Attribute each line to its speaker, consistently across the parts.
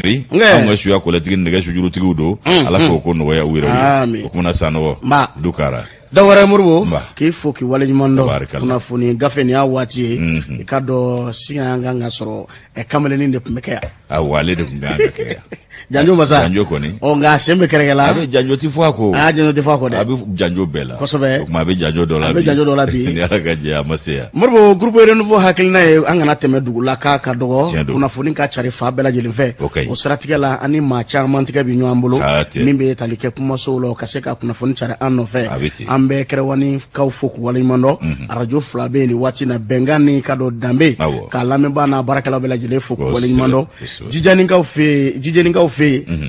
Speaker 1: Anga suya koleti nege sujuru tigudo ala ko no ya wira o kuna sano dukara
Speaker 2: dawara murbo ki foki wala nyimondo kuna funi gafe ni awati ikado singa nga soro e kamale ni de mekeya
Speaker 1: wale de nganga ke
Speaker 2: janjo masa
Speaker 1: janjo ko ni
Speaker 2: o nga sembe keregela
Speaker 1: abe janjo tifwa ko
Speaker 2: janjo tifwa ko de
Speaker 1: abe janjo bela
Speaker 2: ko sobe
Speaker 1: ma be janjo dola
Speaker 2: bi
Speaker 1: ni ala gaje amasea
Speaker 2: murbo groupe Renouveau hakilina e angana teme dugula ka dogo kuna funi ka chari fa bela jelin fe o stratigela ani ma charman tika bi nyambolo mimbe talike kuma solo kaseka kuna funi chari anno fe ambe kerewani kaw foku wala mando radio flabe ni wati na bengani kado dambe kala memba na barakala bela jele foku wala mando jijani kaw fe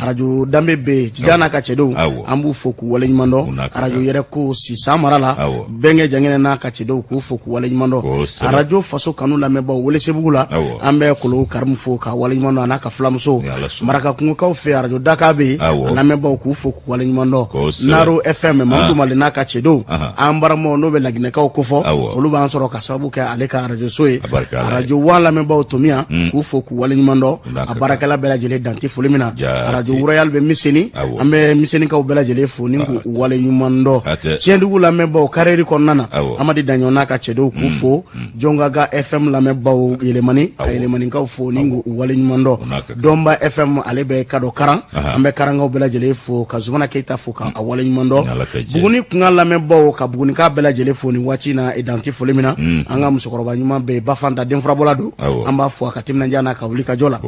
Speaker 2: radio dambe be jijana ka chedo ambu foku wala mando radio yere ko si samarala benge jangene na ka chedo ku foku wala mando radio faso kanu la memba wole sebugula ambe kolo karmu foka wala mando anaka flamso maraka kungo kaw fe radio dakabe la memba ku foku wala mando naro fm mamdu malina ka chedo ambaramo no be lagine ka okofo oluba ansoro ka sababu ka aleka radio soe radio wala memba otomia ku foku wala nyimando abarakala bela jele danti fulimina radio royal be miseni ambe miseni ka bela jele foni ku wala nyimando tiendu la memba o kareri konnana amadi danyona ka chedo ku fo jongaga fm la memba o yelemani ka foni ku wala nyimando domba fm alebe kado karan ambe karanga bela jele fo ka zumana keita fo ka wala nyimando buguni kunga memba ka buguni ka bela jele foni wati na identity folemina anga musokoroba nyuma be bafanda denfra bolado amba fo akatimna njana ka wulika jola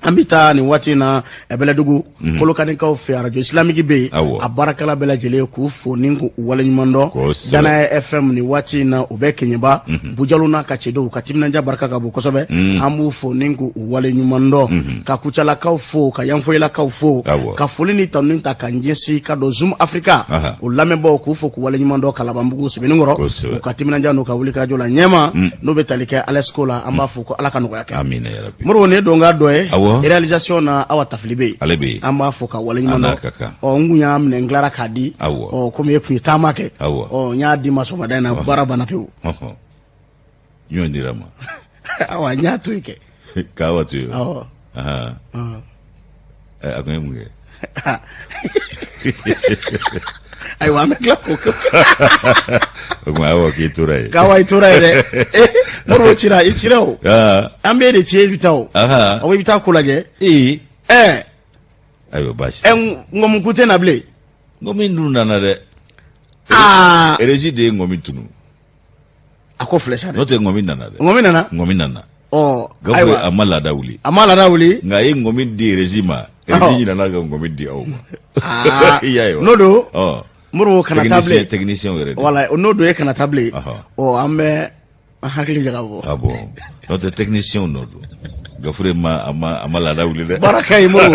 Speaker 2: ambita ni wati na bela dugu kolokani ka fe radio islamique be abarakala bela jele ku foni ku wala nyumando dana fm ni wati na ubeke nyeba bujaluna ka chedo katimna nja baraka ka bokosobe ambu foni ku wala nyumando ka kuchala ka fo ka yamfo ila ka fo ka folini taninta kanjesi ka do zoom africa ulamebo ku fo ku wala nyumando kala bambugu sebiningoro ukatimina njano ka wulika jola nyema no betalike aleskola amba fuko alaka no yake
Speaker 1: amina ya rabbi
Speaker 2: muro ne donga doe realisation na awa taflibe amba fuka wala nyumando o ngunya amne nglara kadi o komi epu tamake o nya di maso dana barabana pew
Speaker 1: nyoni rama
Speaker 2: awa nya tuike
Speaker 1: kawa tu aha akwemwe
Speaker 2: ay wa mekla ko
Speaker 1: ma wa ki turai
Speaker 2: kawa iturai de muro ichirao ambe de che bitao awi bitao kulaje
Speaker 1: ayo bashi
Speaker 2: ngom kute na ble
Speaker 1: ngomi nuna na de erezi de ngomi tunu
Speaker 2: ako flesha de
Speaker 1: note ngomi nana de ngomi nana gawe amala dawuli ngai ngomi di rezima erezi nana ga ngomi di awma
Speaker 2: nodo muro kana table
Speaker 1: technicien were
Speaker 2: wala nodo e kana table ambe hakili jagabo
Speaker 1: note technicien nodo gafure amala dawuli de
Speaker 2: barakai muro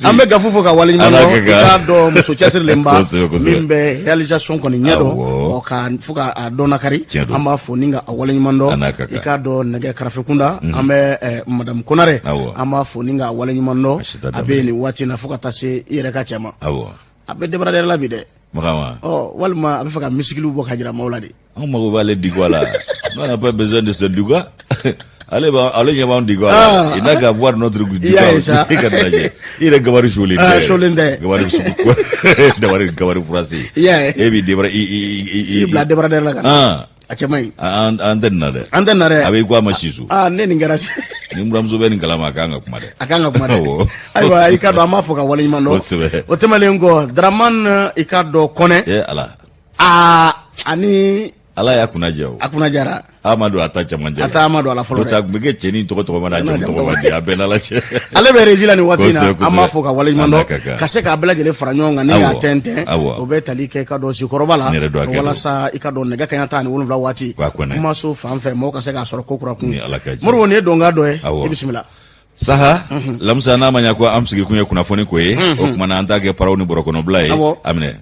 Speaker 2: ambe gafufo ka wali nyamano ka do muso chasir lemba mimbe realisation ko ni nyedo o ka fuka dona kari amba foninga wali nyamando ka do nege karafekunda ambe madam konare amba foninga wali nyamando abeni wati na fuka tase ire ka chama abe debra der labide
Speaker 1: Makama.
Speaker 2: Walma abe faka misiklu bo kajira mauladi.
Speaker 1: On m'a ouvert digwala. On n'a pas besoin de ce digwa. Allez y avoir un digwa. Il n'a qu'à voir notre digwa. Il est gabaru cholinde.
Speaker 2: Cholinde.
Speaker 1: Gabaru suku. Gabaru frasi. Et puis
Speaker 2: il bla debra der la. Achamai
Speaker 1: andenare abe kwa mashizu
Speaker 2: neni ngarasi
Speaker 1: ni mramzo beni kalama akanga kumade
Speaker 2: aiwa ikado amafoka wala imando otemalengo draman ikado kone
Speaker 1: ala
Speaker 2: ani
Speaker 1: ala ya kunajao
Speaker 2: akuna jara
Speaker 1: amadu atacha manja
Speaker 2: ata amadu ala folore
Speaker 1: to mbege cheni to mana to mandi abena la che
Speaker 2: ale be rejila ni watina amafoka wala imando kaseka abela jele faranyonga ne atente obetali ke kado sikorobala wala sa ikado nega kanyata ni wonvla wati kuma so fanfe mo kaseka soro kokura kun murwo ne donga doe bismillah
Speaker 1: saha lamsa na manya kwa amsige kunya kuna foni ko o kuma na andage parauni borokono blai amne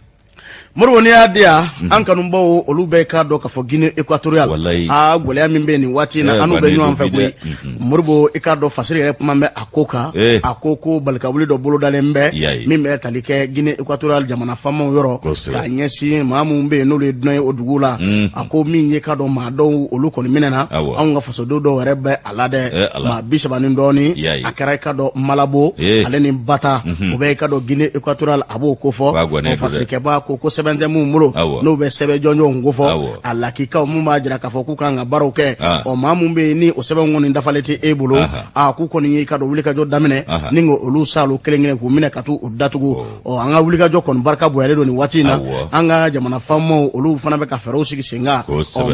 Speaker 2: Moribo ni adia an kanumbaw olu bɛ ka dɔ ka fɔ Guinée équatoriale gɛlɛya min bɛ nin waati na anu bɛ ɲɔgɔn fɛ koyi Moribo i ka dɔ fasiri yɛrɛ kuma bɛ a ko kan a ko balikawuli dɔ bolodalen bɛ min bɛ tali kɛ Guinée équatoriale jamana famaw yɔrɔ ka ɲɛsin maa minnu bɛ yen n'olu ye dunan ye o dugu la a ko min ye ka dɔ maa dɔw olu kɔni minɛna anw ka fasoden dɔw yɛrɛ bɛ a la dɛ maa 30 ni dɔɔni a kɛra i ka dɔ Malabo ale ni Bata o bɛ i ka dɔ Guinée équatoriale a b'o ko fɔ fasirikɛba ko sɛbɛn tɛ mun bolo n'o bɛ sɛbɛn jɔnjɔnw ko fɔ a lakikaw mun b'a jira k'a fɔ k'u kan ka baaraw kɛ maa mun bɛ yen ni o sɛbɛn kɔni dafalen tɛ e bolo k'u kɔni ye i ka dɔ wulikajɔ daminɛ ni olu salo kelen kelen k'u minɛ ka t'u datugu an ka wulikajɔ kɔni barika bonyalen don nin waati in na an ka jamana famaw olu fana bɛ ka fɛɛrɛw sigi sen kan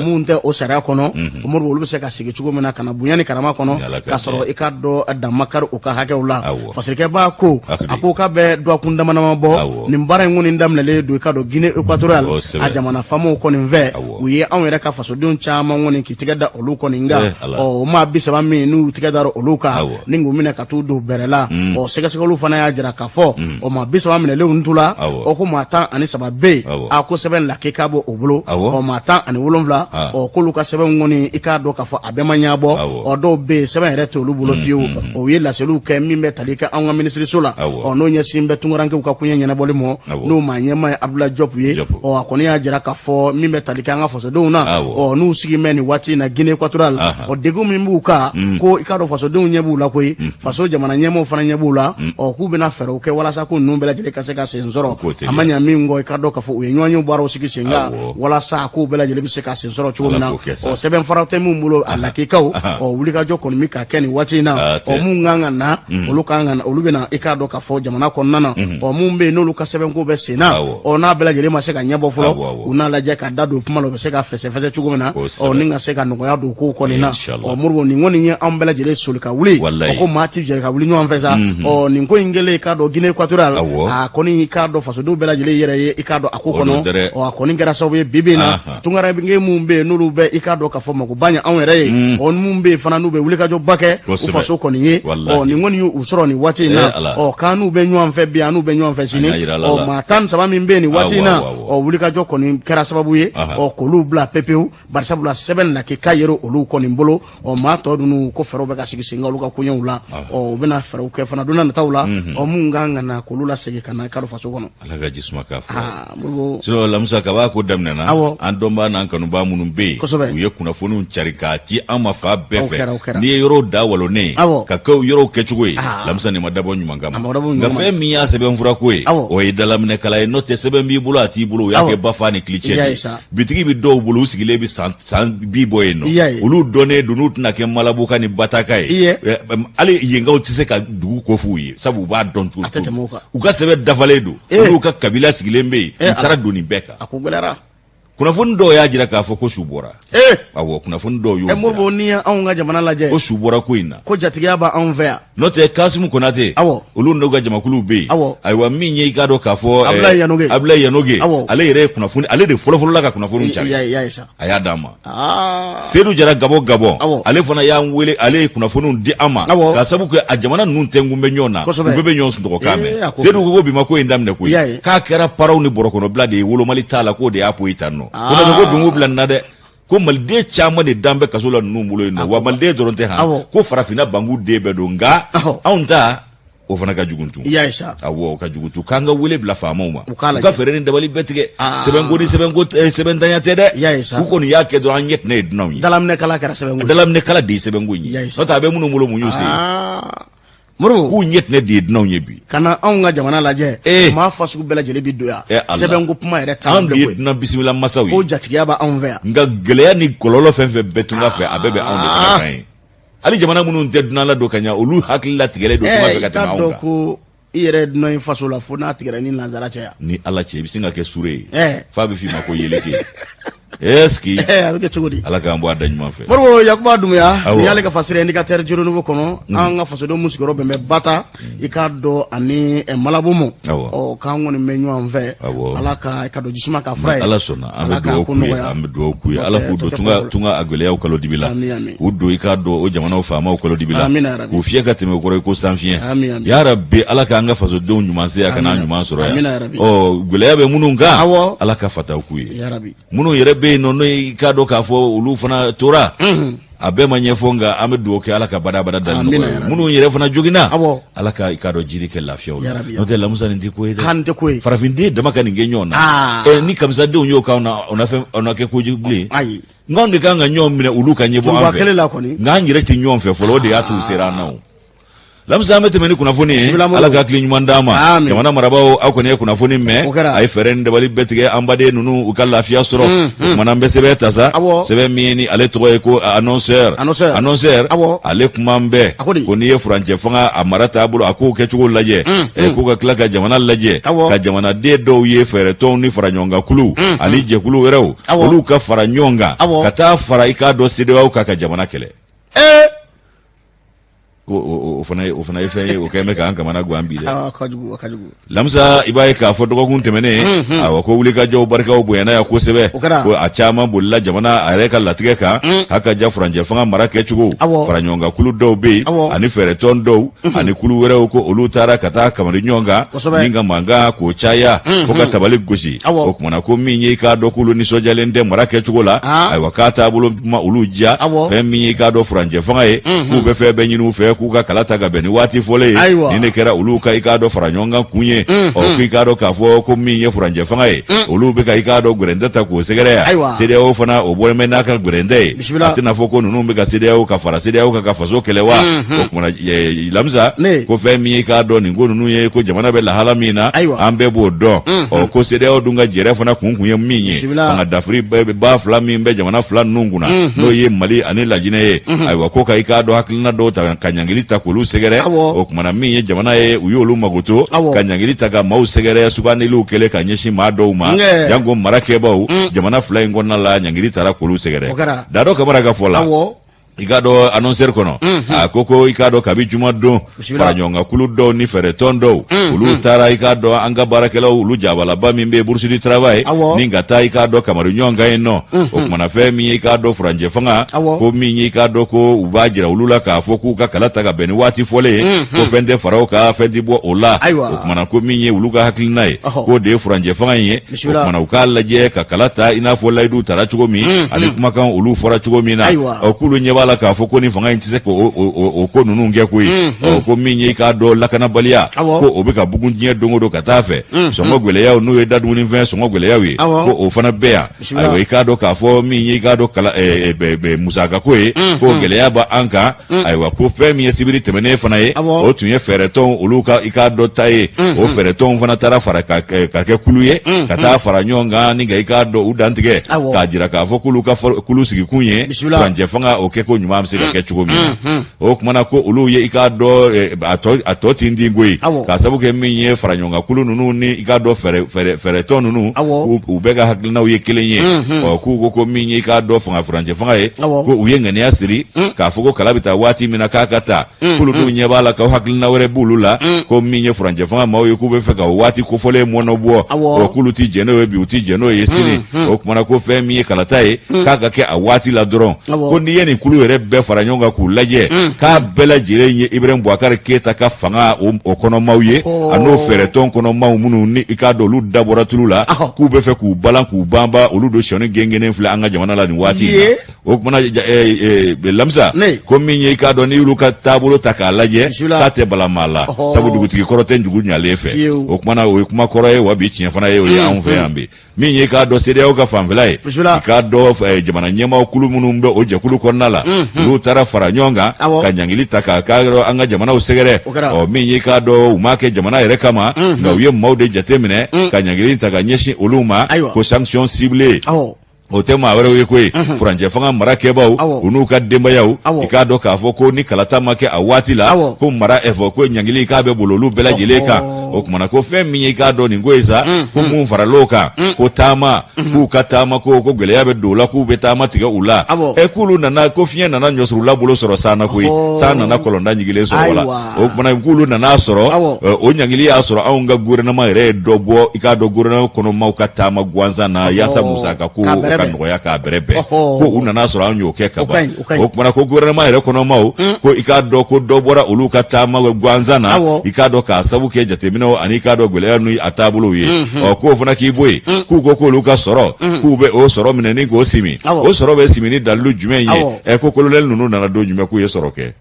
Speaker 2: mun tɛ o sariya kɔnɔ Moribo olu bɛ se ka sigi cogo min na ka na bonya ni karama kɔnɔ k'a sɔrɔ i ka dɔ damakari u ka hakɛw la fasirikɛba ko a ko k'a bɛ duwakun damadama bɔ nin baara in kɔni daminɛlen don i ka dɔ Guinée équatoriale a jamana famaw kɔni fɛ u ye anw yɛrɛ ka fasodenw caman kɔni k'i tɛgɛ da olu kɔni nka o maa 30 min n'u tɛgɛ dara olu kan ni k'u minɛ ka t'u don bɛrɛ la sɛgɛsɛgɛliw fana y'a jira k'a fɔ o maa 30 minɛlenw t'u la ko maa 13 bɛ yen ko sɛbɛn lakika bɔ o bolo maa 17 k'olu ka sɛbɛn kɔni i k'a dɔn k'a fɔ a bɛɛ ma ɲɛbɔ dɔw bɛ yen sɛbɛn yɛrɛ tɛ olu bolo fiyewu o ye laseliw kɛ min bɛ tali kɛ anw ka minisiriso la n'o ɲɛsin bɛ tunkarankew ka kuɲɛ ɲɛnabɔli ma n'o maa ɲɛma ye Abdoulaye Diop ye a kɔni y'a jira k'a fɔ min bɛ tali kɛ an ka fasodenw na n'u sigi mɛ nin waati in na Guinée équatoriale degun min b'u kan ko i k'a dɔn fasodenw ɲɛ b'u la koyi faso jamana ɲɛmaaw fana ɲɛ b'u la k'u bɛna fɛɛrɛw kɛ walasa ko ninnu bɛɛ lajɛlen ka se ka sen sɔrɔ a ma ɲɛ min kɔ i k'a dɔn k'a fɔ u ye ɲɔgɔnyew baaraw sigi sen kan walasa k'u bɛɛ lajɛlen bɛ se ka sen sɔrɔ cogo min na sɛbɛn faraw tɛ min bolo a lakikaw wulikajɔ kɔni bɛ ka kɛ nin waati in na mun kan ka na olu bɛna i k'a dɔn k'a fɔ jamana kɔnɔna na mun bɛ yen n'olu ka sɛbɛnko bɛ sen na n'a bɛɛ lajɛlen ma se ka ɲɛbɔ fɔlɔ u n'a lajɛ ka da don kuma la u bɛ se ka fɛsɛfɛsɛ cogo min na ni ka se ka nɔgɔya don kow kɔni na Moribo nin kɔni ye anw bɛɛ lajɛlen soli ka wuli ko maa ti jɛn ka wuli ɲɔgɔn fɛ sa nin ko in kɛlen i k'a dɔn Guinée équatoriale a kɔni i k'a dɔn fasodenw bɛɛ lajɛlen yɛrɛ ye i k'a dɔn a ko kɔnɔ a kɔni kɛra sababu ye bi in na tunkaranke mun bɛ yen n'olu bɛ i k'a dɔn k'a fɔ magoba ɲɛ anw yɛrɛ ye mun bɛ yen fana n'u bɛ wulikajɔba kɛ u faso kɔni ye nin kɔni y'u sɔrɔ nin waati in na kan n'u bɛ ɲɔgɔn fɛ bi an n'u bɛ ɲɔgɔn fɛ sini maa 13 min bɛ yen nin waati in na wulikajɔ kɔni kɛra sababu ye k'olu bila pepewu barisabula sɛbɛn lakika yɛrɛ olu kɔni bolo maa tɔ dun ko fɛɛrɛw bɛ ka sigi sen kan olu ka koɲɛw la u bɛna fɛɛrɛw kɛ fana don nataw la mun kan ka na k'olu lasegin ka na i ka dɔn faso kɔnɔ
Speaker 1: Ala ka jisuma k'a fɔ sinon Lamusa kaba ko daminɛna an dɔnbaa n'an kanubaa minnu bɛ yen u ye kunnafoniw cari k'a ci an ma fa bɛɛ fɛ n'i ye yɔrɔw da walonen ka kɛ yɔrɔw kɛcogo ye Lamusa nin ma dabɔ ɲuman kama nka fɛn min y'a sɛbɛn fura ko ye o ye dalaminɛkala ye n'o tɛ sɛbɛn b'i bolo a t'i bolo o y'a kɛ bafa ni kilicɛ bitigi bɛ dɔw bolo u sigilen bɛ san bi bɔ yen nɔ olu dɔnnen don n'u tɛna kɛ Malabuka ni Bataka ye hali yenkaw tɛ se ka dugu ko f'u ye sabu u b'a dɔn cogo u ka sɛbɛn dafalen don olu ka kabila sigilen bɛ yen u taara don nin bɛɛ kan kunnafoni dɔw y'a jira k'a fɔ ko su bɔra kunnafoni dɔw y'o
Speaker 2: Moribo ni anw ka jamana lajɛ
Speaker 1: ko su bɔra ko in na
Speaker 2: ko jatigiya b'anw fɛ yan
Speaker 1: n'o tɛ Kasimu Konate olu n'u ka jamakuluw bɛ yen ayiwa min ye i k'a dɔn k'a fɔ Abdoulaye Yanoge ale yɛrɛ ye kunnafoni ale de fɔlɔfɔlɔ la ka kunnafoni cari a y'a d'an ma Seydou Jara Gabon ale fana y'an wele ale ye kunnafoniw di an ma k'a sababu kɛ a jamana ninnu tɛngun bɛ ɲɔgɔn na u bɛɛ bɛ ɲɔgɔn sunɔgɔkan mɛn Seydou ko bi ma ko in daminɛ koyi k'a kɛra paraw ni bɔrɔkɔnɔbila de ye wolomali t'a la k'o de y'a poyi tan nɔ ko dungu bila na dɛ ko maliden caman de dan bɛ kaso la ninnu bolo yen nɔ wa maliden dɔrɔn tɛ ko farafinna bangu den bɛɛ don nka anw ta o fana ka jugu tun o ka jugu tun k'an ka wele bila faamaw ma u ka fɛɛrɛ ni dabali bɛɛ tigɛ sɛbɛnko ni sɛbɛntanya tɛ dɛ u k'u kɔni y'a kɛ dɔrɔn an ɲɛtinɛ ye dunanw ye dalaminɛkala kɛra sɛbɛnko dalaminɛkala de ye sɛbɛnko ye n'o tɛ a bɛ minnu bolo mun y'u se Moribo k'u ɲɛtinɛ de ye dunanw ye bi ka na anw ka jamana lajɛ maa fasugu bɛɛ lajɛlen bi don yan sɛbɛnko kuma yɛrɛ t'an bɛɛ koyi an de ye dunan bisimila masaw ye ko jatigiya bɛ anw fɛ yan nka gɛlɛya ni kɔlɔlɔ fɛn fɛn bɛɛ tun ka fɛ a bɛɛ bɛ anw de fana kan ye hali jamana minnu tɛ dunan la don ka ɲa olu hakili latigɛlen don kuma fɛ ka tɛmɛ anw kan ko i yɛrɛ dunan in faso la fo n'a tigɛra ni nanzara cɛ ni Ala cɛ i bɛ sin ka kɛ sure ye f'a bɛ f'i ma ko yeleke eski
Speaker 2: avec Tchogodi.
Speaker 1: Ala ka mbo adany ma fe.
Speaker 2: Moro Yakuba Dumya, ni ale ka fasire indicateur du renouveau kono, anga fasodo musikoro be me bata, ikado ani malabomo. O ka ngoni menyu anve. Ala ka ikado jisuma ka fray.
Speaker 1: Ala sona, amdo ku ala ku do tunga agwele ya kalo dibila. Udo ikado o jamana o fama o kalo dibila. Ku fiye ka teme ko ko sanfien. Ya rabbi ala ka anga fasodo nyumanse ya kana nyumansoro ya. O gwele ya be mununga. Ala ka fata ku
Speaker 2: ya rabbi.
Speaker 1: Munu yerebe no ikado ka fo ulu fana tora abe manyefonga amedu ke ala ka bada dal munu yere fana jogina ala ka ikado jiri ke lafiya no te la musa ndi ko ede
Speaker 2: hande ko
Speaker 1: farafinde de makani ngenyona ni kamza de unyo ka ona ke ko jibli ngondi ka nga nyomine ulu ka nyebo anfe nga nyire ti nyomfe folo de atu serana lamsa mete meni kuna foni ala ka kli nyumandama jamana marabao au kone kuna foni me ay ferende bali betige ambade nunu ukalla fiya soro mana mbesebe tasa sebe mini ale to ko annonceur ale kumambe koni ye franje fanga amarata bulo ako ke chugo laje ko ka klaka jamana laje ka jamana de do ye fere to ni faranyonga kulu ali je kulu werau ulu ka faranyonga kata fara ikado sidewa ka jamana kele ufana ife ukeme ka mana gwambile
Speaker 2: akajugu
Speaker 1: lamsa ibaye ka fodo ko kuntemene ko wuli ka jaw barka o boyana ya ko sebe ko achama bulla jamana areka latige ka haka ja franje fanga marake chugo faranyonga kulu do be ani fere ton do ani kulu were ko olutara kata kamari nyonga ninga manga ko chaya foka tabali goshi o kuma ko minyi ka do kulu ni sojalende marake chugo la ay wakata bulo ma uluja fe minyi ka do franje fanga e ku be fe be nyinu fe kuka kalata ga beni wati fole ni kera ulu ka ikado faranyonga kunye o ikado ka fo ko minye franje fangae ulu be ka ikado gurenda ta ko segere sede o fana o bole mena ka gurende atina fo ko nunu be ka sede o ka fara sede o ka faso kelewa o kuma lamza ko fe minye ikado ni ngonu nuye ko jamana be la halamina ambe bodo o ko sede o dunga jere fana kunkunye minye fanga dafri ba flami be jamana flan nunguna no ye mali anila jine aywa ko ka ikado haklina do ta kanyangilita kulu segere o kumana minye jamana ye uyolu magoto kanyangilita ga mau segere subani lu kele kanyeshi madouma yango marake bawo jamana flying ngonna la nyangilita ra kulu segere dado kamara ga fola ikado annoncer kono koko ikado kabijuma do faranyonga kulu do ni fere tondo ulu tara ikado anga barakela ulu jabala ba mimbe bourse du travail ninga ta ikado kamaru nyonga eno okumana femi ikado franje fanga ko minyi ikado ko ubajira ulula ka foku ka kalata ga beni wati fole ko fende farao ka fendi bo ola okumana ko minyi uluga haklinai ko de franje fanga ye okumana ukala je ka kalata ina fola idu tara chugomi ani kuma kan ulu fora chugomi na okulu nyeba la ka foko ni fanga intise ko ko nunu nge ko ko minye ka do la kana balia ko obeka bugun je dongo do katafe songo gwele ya no e dadu ni vin songo gwele ya wi ko o fana bea ayo ka do ka fo minye ka do kala be musaka ko ko gwele ya ba anka ayo ko fe minye sibiri temene fana e o tunye fereton uluka ikado tai o fereton fana tara fara ka ke kuluye kata fara nyonga ni ga ikado udantige ka jira ka fo kuluka kulu sigi kunye kanje fanga o ke ko nyuma amsika ke chugo mina o kumana ko ulu ye ikado atoti ndingwe ka sabu ke minye faranyonga kulu nunu ni ikado fere ton nunu ubega haklina uye kilenye o ku ko minye ikado fanga franje fanga e ko uyenga ne asiri ka fugo kalabita wati mina kakata kulu du nyebala ka haklina wore bulula ko minye franje fanga mawo ku be feka wati ko fole mono bo o kulu ti jeno we bi uti jeno yesini o kumana ko fe minye kalatae kaka ke awati la dron ko ni yeni kulu ere be faranyonga ku laje ka bela jire nye Ibrahim Bouakar Keita ka fanga o kono mawye ano fereton kono mawu munu ni ikado lu dabora tulula ku be fe ku balan ku bamba olu do shoni gengene fle anga jamana la ni wati o kuma be lamsa ko minye ikado ni lu ka tabulo taka laje ka te balamala sabu duguti koroten jugu nyale fe o kuma koroye wabi chinya fana ye o ya anfe ambe minye ikado sede o ka famvelae ikado jamana nyema okulu munu mbe o je kulu konnala lu tara faranyonga kanyangilita ka kagro anga jamana usegere o minyi ka do umake jamana ere kama nga uye maude jatemine kanyangilita ka nyeshi uluma ko sanction ciblée o tɛ maa wɛrɛw ye koyi furancɛ fanga mara kɛbaw u n'u ka denbayaw i k'a dɔn k'a fɔ ko ni kalata ma kɛ a waati la ko mara ɛfɔ ko ɲangili k'a bɛ bolo olu bɛɛ lajɛlen kan o kumana ko fɛn min ye i k'a dɔn nin ko ye sa ko mun faral'o kan ko taama k'u ka taama ko gɛlɛya bɛ don u la k'u bɛ taama tigɛ u la k'ulu nana ko fiɲɛ nana ɲɔsurula bolo sɔrɔ san na koyi san nana kɔlɔnda ɲigilen sɔrɔ o la o kumana k'ulu nana sɔrɔ o ɲangili y'a sɔrɔ anw ka gouvernement yɛrɛ ye dɔ bɔ i k'a dɔn gouvernement kɔnɔmaw ka taama gansan na yaasa musaka ko ka nɔgɔya k'a bɛrɛ bɛn ko u nana sɔrɔ an y'o kɛ ka ban o kumana ko gouvernement yɛrɛ kɔnɔmaw ko i k'a dɔn ko dɔ bɔra olu ka taama gansan na i k'a dɔn k'a sabu kɛ jateminɛw ani i k'a dɔn gɛlɛya n'u a taabolow ye k'o fana k'i bɔ yen k'u ko k'olu ka sɔrɔ k'u bɛ o sɔrɔ minɛ ni k'o simi o sɔrɔ bɛ simi ni dalilu jumɛn ye ko kolonɛli ninnu nana don jumɛn k'u ye sɔrɔ kɛ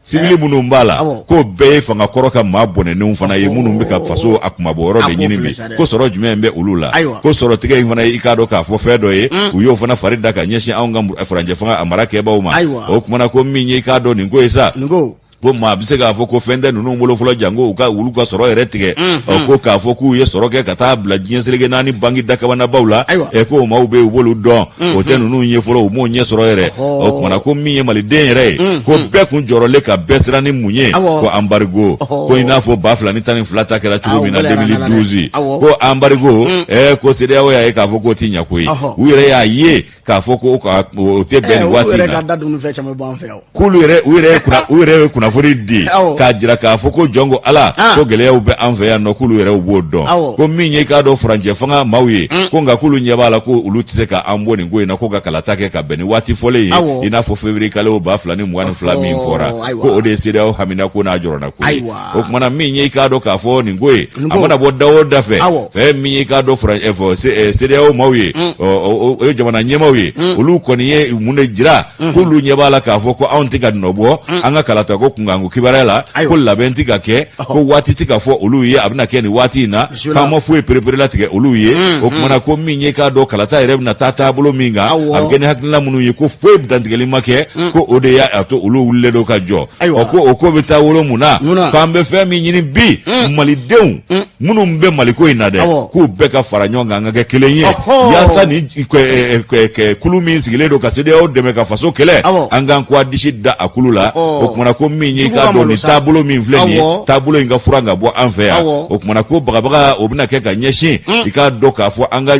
Speaker 1: civili minnu b'a la ko bɛɛ ye fanga kɔrɔ ka maa bɔnɛnenw fana ye minnu bɛ ka faso a kumabɔyɔrɔ de ɲini bi ko sɔrɔ jumɛn bɛ olu la ko sɔrɔ tigɛ in fana ye i k'a dɔn k'a fɔ fɛn dɔ ye u y'o fana fari da ka ɲɛsin anw ka furancɛ fanga a mara kɛbaw ma o kumana ko min ye i k'a dɔn nin ko ye sa ko maa bɛ se k'a fɔ ko fɛn tɛ ninnu bolo fɔlɔ janko olu ka sɔrɔ yɛrɛ tigɛ ko k'a fɔ k'u ye sɔrɔ kɛ ka taa bila diɲɛ seleke naani bangi dakabanabaw la ko o maaw bɛ u b'olu dɔn o tɛ ninnu ye fɔlɔ u m'o ɲɛ sɔrɔ yɛrɛ o kumana ko min ye maliden yɛrɛ ye ko bɛɛ kun jɔrɔlen ka bɛɛ siran ni mun ye ko embargo ko i n'a fɔ 2012 ta kɛra cogo min na 2012 ko embargo ko CEDEAO y'a ye k'a fɔ k'o ti ɲɛ koyi u yɛrɛ y'a ye k'a fɔ ko o tɛ bɛn nin waati in na k'ulu yɛrɛ ye kunnafoni di k'a jira k'a fɔ ko jɔn ko ala ko gɛlɛyaw bɛ an fɛ yan nɔ k'ulu yɛrɛ b'o dɔn ko min ye i k'a dɔn furancɛ fanga maaw ye ko nka k'ulu ɲɛ b'a la ko olu tɛ se k'an bɔ nin ko in na ko ka kalata kɛ ka bɛn ni waati fɔlen ye i n'a fɔ février kalo 2022 min fɔra ko o de ye CEDEAO hamina ko n'a jɔrɔna ko ye o kumana min ye i k'a dɔn k'a fɔ nin ko ye a mana bɔ da o da fɛ fɛn min ye i k'a dɔn CEDEAO maaw ye o ye jamana ɲɛmaaw ye olu kɔni ye mun de jira k'olu ɲɛ b'a la k'a fɔ ko anw tɛ ka nɔ bɔ an ka kalata ko kunkanko kibaruya la ko labɛn tɛ ka kɛ ko waati tɛ ka fɔ olu ye a bɛna kɛ nin waati in na k'an ma foyi perepere latigɛ olu ye o kumana ko min ye k'a dɔn kalata yɛrɛ bɛna taa taabolo min kan a bɛ kɛ ni hakilina minnu ye ko foyi dantigɛli ma kɛ ko o de y'a to olu wulilen don ka jɔ ko o ko bɛ taa wolo mun na k'an bɛ fɛn min ɲini bi malidenw minnu bɛ maliko in na dɛ k'u bɛɛ ka fara ɲɔgɔn kan an ka kɛ kelen ye yaasa ni kulu min sigilen don ka CEDEAO dɛmɛ ka faso kɛlɛ an k'an k'a disi da a kulu la o kumana ko min ye k'a dɔn nin taabolo min filɛ nin ye taabolo in ka furan ka bɔ an fɛ yan o kumana ko bagabaga o bɛna kɛ ka ɲɛsin i k'a dɔn k'a fɔ an ka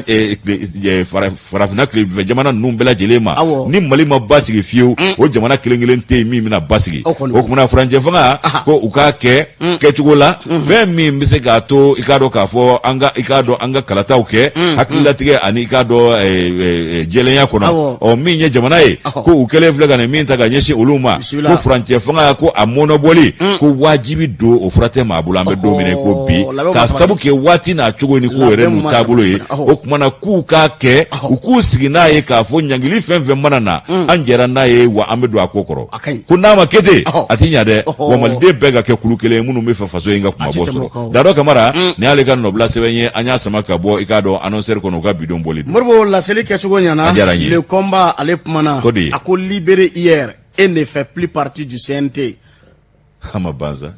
Speaker 1: farafinna tilebinfɛ jamana ninnu bɛɛ lajɛlen ma ni Mali ma basigi fiyewu o jamana kelen kelen tɛ yen min bɛna basigi o kumana furancɛ fanga ko u k'a kɛ kɛcogo la fɛn min bɛ se k'a to i k'a dɔn k'a fɔ i k'a dɔn an ka kalataw kɛ hakililatigɛ ani i k'a dɔn jɛlenya kɔnɔ min ye jamana ye ko u kɛlen filɛ ka nin min ta ka ɲɛsin olu ma ko furancɛ fanga ko a mɔnɔbɔli ko wajibi don o fura tɛ maa bolo an bɛ don min ko bi k'a sabu kɛ waati n'a cogo ni ko yɛrɛ n'u taabolo ye o kumana k'u k'a kɛ u k'u sigi n'a ye k'a fɔ ɲangili fɛn fɛn mana na an jɛra n'a ye wa an bɛ don a ko kɔrɔ ko n'a ma kɛ ten a ti ɲa dɛ wa maliden bɛɛ ka kɛ kulu kelen minnu bɛ fɛ faso in ka kumabɔ sɔrɔ dadɔ kamara ni y'ale ka nɔbila sɛbɛn ye an y'a sama ka bɔ i k'a dɔn annonceur kɔnɔ u ka bidon boli
Speaker 2: Moribo laseli kɛcogo ɲɛna le combat ale kumana a ko libéré hier et ne fait plus partie du CNT
Speaker 1: Hama banza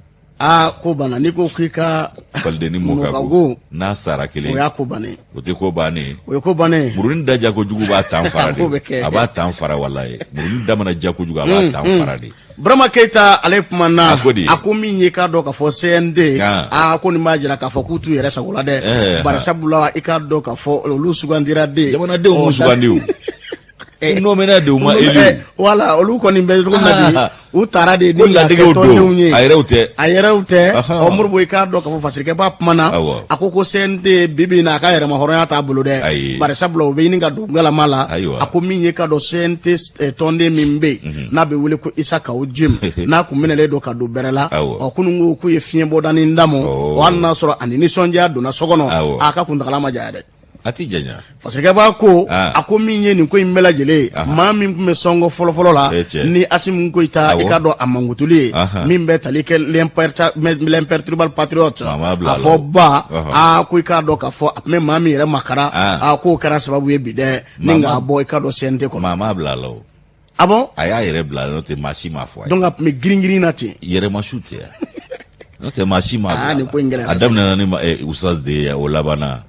Speaker 2: ko bana ni ko k'i ka
Speaker 1: balideni mokago n'a sara kelen
Speaker 2: o y'a ko bannen
Speaker 1: o tɛ ko bannen
Speaker 2: o ye ko bannen
Speaker 1: murunin da ja kojugu b'a tan fara de a b'a tan fara walaye murunin da mana ja kojugu a b'a tan fara de
Speaker 2: Burama Keita ale kumana a ko min ye k'a dɔn k'a fɔ CND ko nin b'a jira k'a fɔ k'u t'u yɛrɛ sago la dɛ bari sabula i k'a dɔn k'a fɔ olu sugandira den
Speaker 1: jamanadenw m'u sugandi o nomena de ma élu
Speaker 2: wala olu kɔni bɛ cogo min na u taara de ni
Speaker 1: ladegew don a
Speaker 2: yɛrɛw tɛ Moribo i k'a dɔn k'a fɔ fasirikɛba kumana a ko CND bibi na a ka yɛrɛma hɔrɔnya t'a bolo dɛ bari sabula o bɛ ɲini ka don galama la a ko min ye k'a dɔn CNT tɔnden min bɛ yen n'a bɛ wele ko Isa Kawo Jim n'a kun minɛlen don ka don bɛrɛ la kunun ko k'u ye fiɲɛ bɔdanin damo hali n'a sɔrɔ a ni nisɔndiya donna so kɔnɔ a ka kuntagala ma janya dɛ
Speaker 1: a ti janya
Speaker 2: fasirikɛba ko a ko min ye nin ko in bɛɛ lajɛlen maa min kun bɛ sɔngɔ fɔlɔfɔlɔ la ni Asimu Goyita i ka dɔn a mangutuli ye min bɛ tali kɛ l'imperturbable patriote a fɔ ba ko i k'a dɔn k'a fɔ a tun bɛ maa min yɛrɛ makara k'o kɛra sababu ye bi dɛ ni k'a bɔ i ka dɔn CNT kɔnɔ
Speaker 1: maa m'a bila a la o a y'a yɛrɛ bila n'o tɛ maa si m'a fɔ a ye
Speaker 2: donc a tun bɛ girin na ten
Speaker 1: yɛrɛma su tɛ n'o tɛ maa si m'a bila a daminɛna ni Usaz de ye o labanna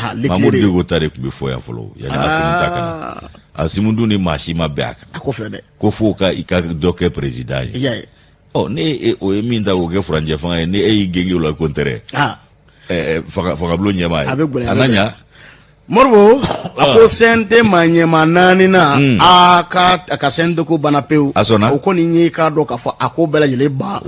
Speaker 1: Mamadou de Gotare kun be foya folo yani Asimu takana Asimu dun ni mashi ma be aka
Speaker 2: ko fede
Speaker 1: ko fo ka ika doke president
Speaker 2: ye
Speaker 1: ne o e min da o ge franje fanga ne e gegi la kontere faga blo nyama ananya
Speaker 2: Morbo ako sente manyema nani na aka sente ko bana peu o ko ni nyi ka do ka fo ako bela yele ba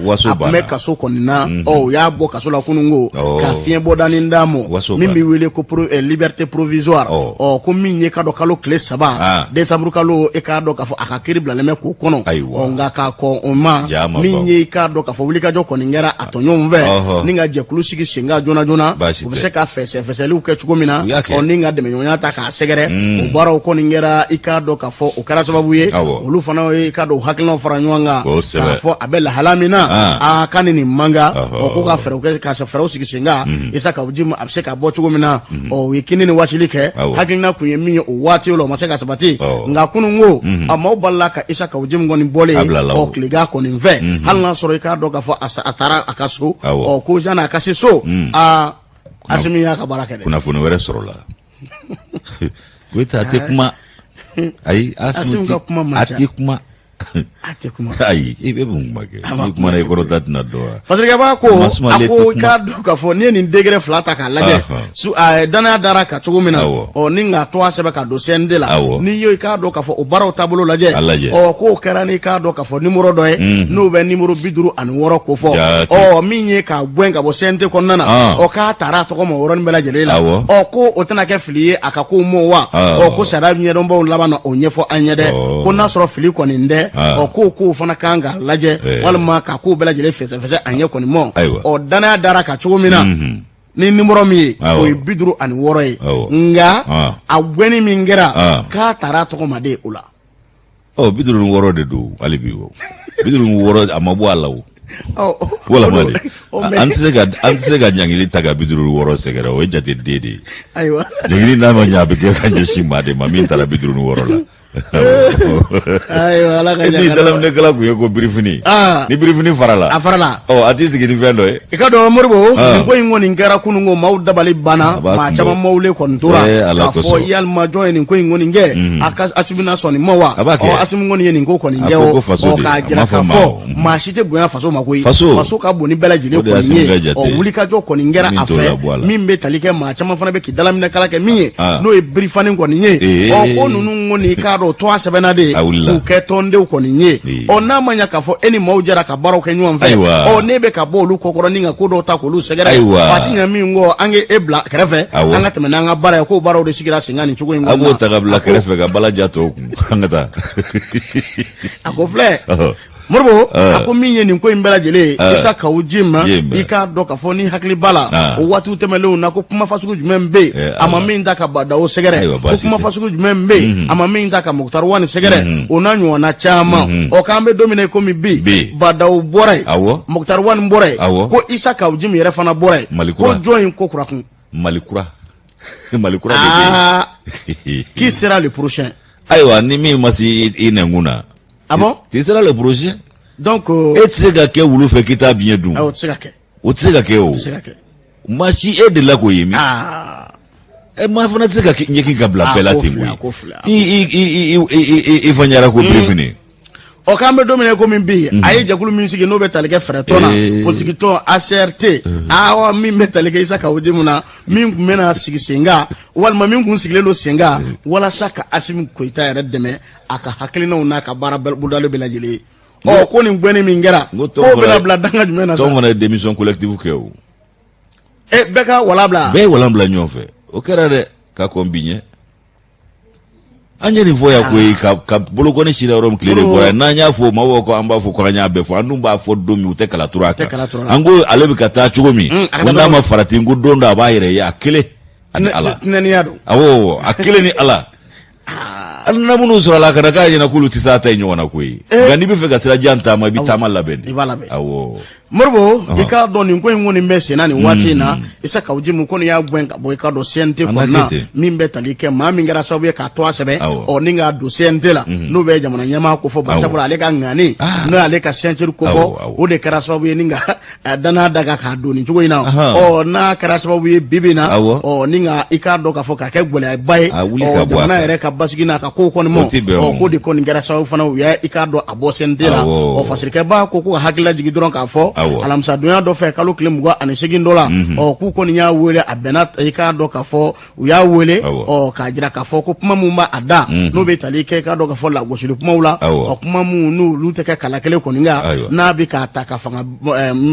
Speaker 2: me ka so ko na ya bo ka so la kunungo ka fien bodani ndamo mimi wele ko pro liberté provisoire ko mi nyi ka do kalo clé saba décembre kalo e ka do ka fo aka kiribla le me ko kono nga ka ko ma mi nyi ka do ka fo wuli ka jo ko ngera atonyo mve ninga je kulusiki singa jona o se ka fese lu ke chugomina ninga de menyonya ta ka segere o bara o ko ngera ikado ka fo o kara sababu ye olu fana o ikado hakilno faranyanga ka fo abel halamina kanini manga o ko ka fero ka sa fero sigisinga isa ka ujima abse ka bo chugomina o yikini ni wachilike hakilna ku yemi o wati lo maseka sabati nga kunungo ama balla ka isa ka ujim ngoni bole o kliga ko ni mve halna soro ikado ka fo atara akaso o ko jana akasiso asimi ya ka baraka de
Speaker 1: kuna funu were soro la Wita ate kuma ai asimu ate kuma ai ebe bungmage kuma na ikorota na doa
Speaker 2: fasirga ba ko ako ka do ka fo ni degre flata ka laje su dana dara ka chugumina o ninga to aseba ka do sendela ni yo ka do ka fo o baro tabulo laje o ko karani ka do ka fo numero do no be numero biduru an woro ko fo o minye ka gwenga bo sente ko nana o ka tara to ko mo woron bela jelela o ko o tana ke filiye aka ko mo wa o ko sara mi don bo labana o nyefo anyede ko na soro fili ko ni nde o ko fana kanga laje walma ka ko bela jele fese anye ko ni mo o dana dara ka chugumina ni numero mi o biduru an woro nga agweni mingera ka tara to ko made ula
Speaker 1: biduru woro de do alibi wo biduru woro amabu alawo wala mali antse ga nyangili taga biduru woro segera o jate dede
Speaker 2: aywa
Speaker 1: nyangili na ma nyabe ke kanje shimade mami tara biduru woro la
Speaker 2: aywa la ka
Speaker 1: ni dalam ne kala ku yeko briefini ni briefini farala ati sigini vendo
Speaker 2: e ka do morbo ko ngoni ngara kunungo mawda bali bana ma chama mawle kontura afo yal ma join ko ngoni nge akas asibina soni mowa o asimu ngoni yeni ko koni nge o ka jira ka fo ma shite buya faso makoi faso ka boni bela jile ko nye o wuli ka jo koni ngara afe mimbe talike ma chama fana be ki dalam ne kala ke minye no e briefani ngoni nye o ko nunu ngoni ka to asebena de ku ketonde ko ni nye o na manya ka fo eni mawjara ka baro ke nyom fe o nebe ka bolu kokoro ninga ko do ta ko lu segera patinya mingo ange ebla krefe anga temena nga bara ko baro de sigira singani chugo ngo
Speaker 1: abo ta kabla krefe ga bala jato ngata
Speaker 2: ako fle morbo ako minye ni ko imbela jele isa ka ujima ika do ka foni hakli bala o watu temelo na ko kuma fasugo jumembe ama minda ka bada o segere ko kuma fasugo jumembe ama minda ka muktar wani segere onanyo na chama o kambe domine ko mi bi bada o bore muktar wani bore ko isa ka ujima yere fana bore ko join ko kurakun
Speaker 1: malikura de
Speaker 2: qui sera le prochain
Speaker 1: aywa ni mi masi inenguna
Speaker 2: bon
Speaker 1: tu seras le prochain
Speaker 2: donc
Speaker 1: et tu sais que wulu fait qui t'a bien dou
Speaker 2: tu sais que
Speaker 1: machi et de la ko yemi e ma fana tu sais que nyeki kabla bela timwe i fanyara ko prévenir
Speaker 2: o kambe domine ko min bi ayi jakulu min sigi no be talike fretona politique to ACRT awa min be talike isa ka wudimuna min mena sigi senga walma min kun sigile lo senga wala saka asim ko ita yare deme aka haklina una ka bara budalo be lajele o ko ni gbeni min ngera ko be la bla danga jumena
Speaker 1: so mona démission collective ke o
Speaker 2: e beka wala bla
Speaker 1: nyofe o kera de ka combiner anya ni voya ko bolo ko ni shira rom clear voya na nya fo mawo ko amba fo ko nya be fo andu ba fo do mi ute kala turaka ango alebi kata chugomi wanda ma farati ngu donda ba yire ya kele ani ala
Speaker 2: nani yado
Speaker 1: awo akele ni ala Anna munu sura la kana ka yana kulu tisata nyona koyi. Gani be fe ka sira janta ma bi tama labende. Awo.
Speaker 2: Morbo ika do ni ngwe ngoni mbese na ni wati na isa ka ujimu kono ya gwen ka boy ka do sente ko na mimbe talike ma mingara sabu ka to asebe o ninga do sente la no be jamana nyama ko fo ba sabula ale ka ngani no ale ka sente ko fo o de kara sabu ninga dana daga ka do ni jugo ina o na kara sabu bibina o ninga ika do ka fo ka ke gbole bay o jamana ere ka basigina ka ko kono mo o ko de ko ngara sabu fana ya ika do abo sente la o fasirike ba ko ko hakila jigi doron ka fo alamsa dunya do fe kalo $8 o ku ko ni ya wele abenat ika do ka fo u ya wele o ka jira ka fo ko kuma mumba ada no be talike ka do ka fo la gosulu kuma wula o kuma mu nu lute ka kala kele ko ninga na bi ka ta ka fanga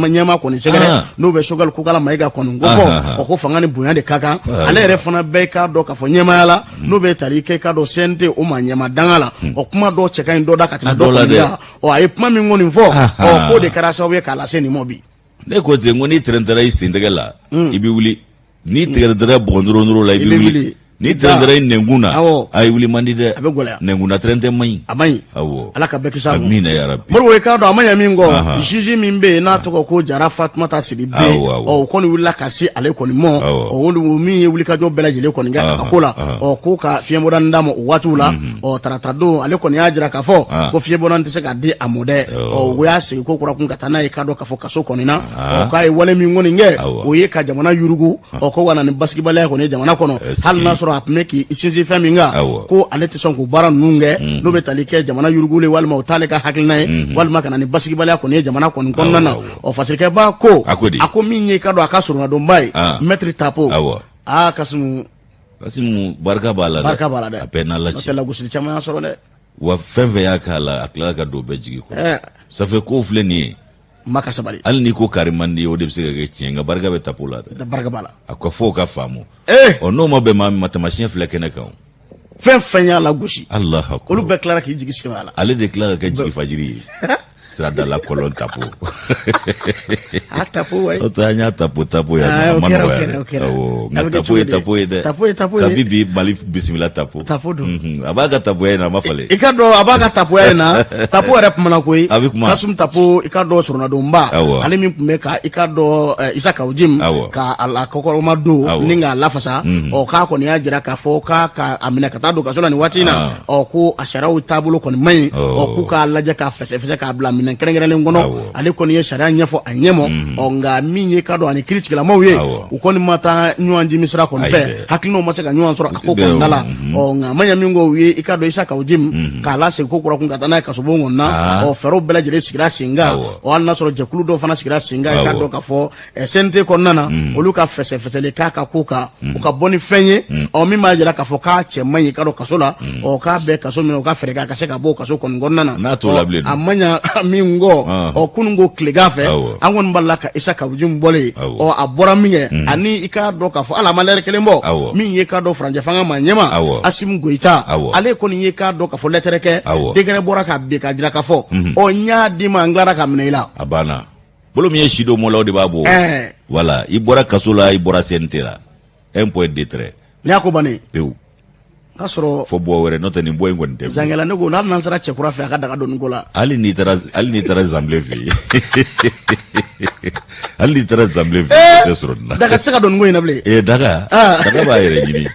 Speaker 2: nyama ko ni segere no be shogal ku kala maiga ko ngofo o ko fanga ni bunya de kaka ale re fana be ka do ka fo nyama yala no be talike ka do sente o ma nyama dangala o kuma do cheka ndo da ka ta do ninga o ay kuma mi ngoni fo o ko de karasa we kala seni mobi
Speaker 1: ne ko te ngoni trendera isindegela ibi wuli ni trendera bondro nuro la ibi wuli ni trendera nenguna ay wuli mandide nenguna trende mai
Speaker 2: amai
Speaker 1: awo
Speaker 2: alaka bekisa
Speaker 1: amina ya rabbi
Speaker 2: morwo e ka do amanya mingo jiji mimbe na to ko jara fatma ta sidibe o ko ni wula kasi ale ko ni mo o wondu mi wuli ka jo bela jele ko ni ga akola o ko ka fie modan ndamo watula o taratado ale ko ni ajira ka fo ko fie bonan tese ka de amode o we ase ko kura kun katana e ka do ka fo kaso ko ni na o kai wale mi ngoni nge o ye ka jamana yurugu o ko wana ni basketball ko ni jamana kono hal na apmeki isisi faminga ko alete son ko baran nunge no be talike jamana yurugule walma o talika hakilna walma kana ni basigi bale ko ne jamana ko nonna o fasirke ba ko ako minye kado akasuru na dombai metri tapo kasimu
Speaker 1: barka bala
Speaker 2: de
Speaker 1: apena la
Speaker 2: ci la gusil chama soro de
Speaker 1: wa fenve yakala akla ka do bejigi ko ça fait ko fleni
Speaker 2: maka sabali
Speaker 1: al ni ko karimandi o de se ga chenga barga be tapula
Speaker 2: da barga bala
Speaker 1: akwa fo ka famu o no mo be ma matamachien flekene kan
Speaker 2: fenya la gushi Allah
Speaker 1: akbar
Speaker 2: olu be clara ki jigi simala
Speaker 1: ale déclare que jigi fajiri sera dans la colonne tapo
Speaker 2: tapo way
Speaker 1: otanya tapo ya mano tapo bibi mali bismillah tapo
Speaker 2: do
Speaker 1: abaga tapo ya na mafale
Speaker 2: ikado abaga tapo ya na tapo rep mana koy kasum tapo ikado surna do mba ale mi meka ikado isaka ujim ka ala kokoro mado ninga lafasa o ka ko ni ajira ka fo ka amina ka tado ka sola ni watina o ko ashara tabulo ko ni mai o ku ka laje ka fese ka bla mina kerengere ngono ale ko ni sharia nyefo anyemo o nga minye kado ani critique la mawe u ko ni mata nyuanji misra ko fe hakino mo seka nyuan soro akoko ndala o nga manya mingo wi ikado isaka ujim kala se ko kura kun katana ka sobongo na o fero bela jere sigira singa o anna soro jekulu do fana sigira singa ikado ka fo sente ko nana olu ka fese le kaka kuka u ka boni fenye o mi majira ka fo ka chemanye kado kasola o ka be kaso mi o ka fere ka se ka bo kaso ko ngonna
Speaker 1: na to lable
Speaker 2: amanya mingo o kunungo kligafe angon balaka isaka ujum bole o abora minge ani ikado ka fo ala malere kelembo min ye kado franje fanga manyema asim goita ale ko ni ye kado ka fo letereke degere bora ka be ka jira ka fo o nya di manglara ka minela
Speaker 1: abana bolo mi shido mo lawde babo wala ibora kasula ibora sentela 1.3
Speaker 2: nyako bane
Speaker 1: peu
Speaker 2: kasoro
Speaker 1: fo bo were nota ni boy ngonde
Speaker 2: zangela nego na nan sara che kura fe aka daga don gola
Speaker 1: ali ni tara zamble fi ali tara zamble fi tesro na
Speaker 2: daga tsaka don ngoy na ble
Speaker 1: daga ba yere nyini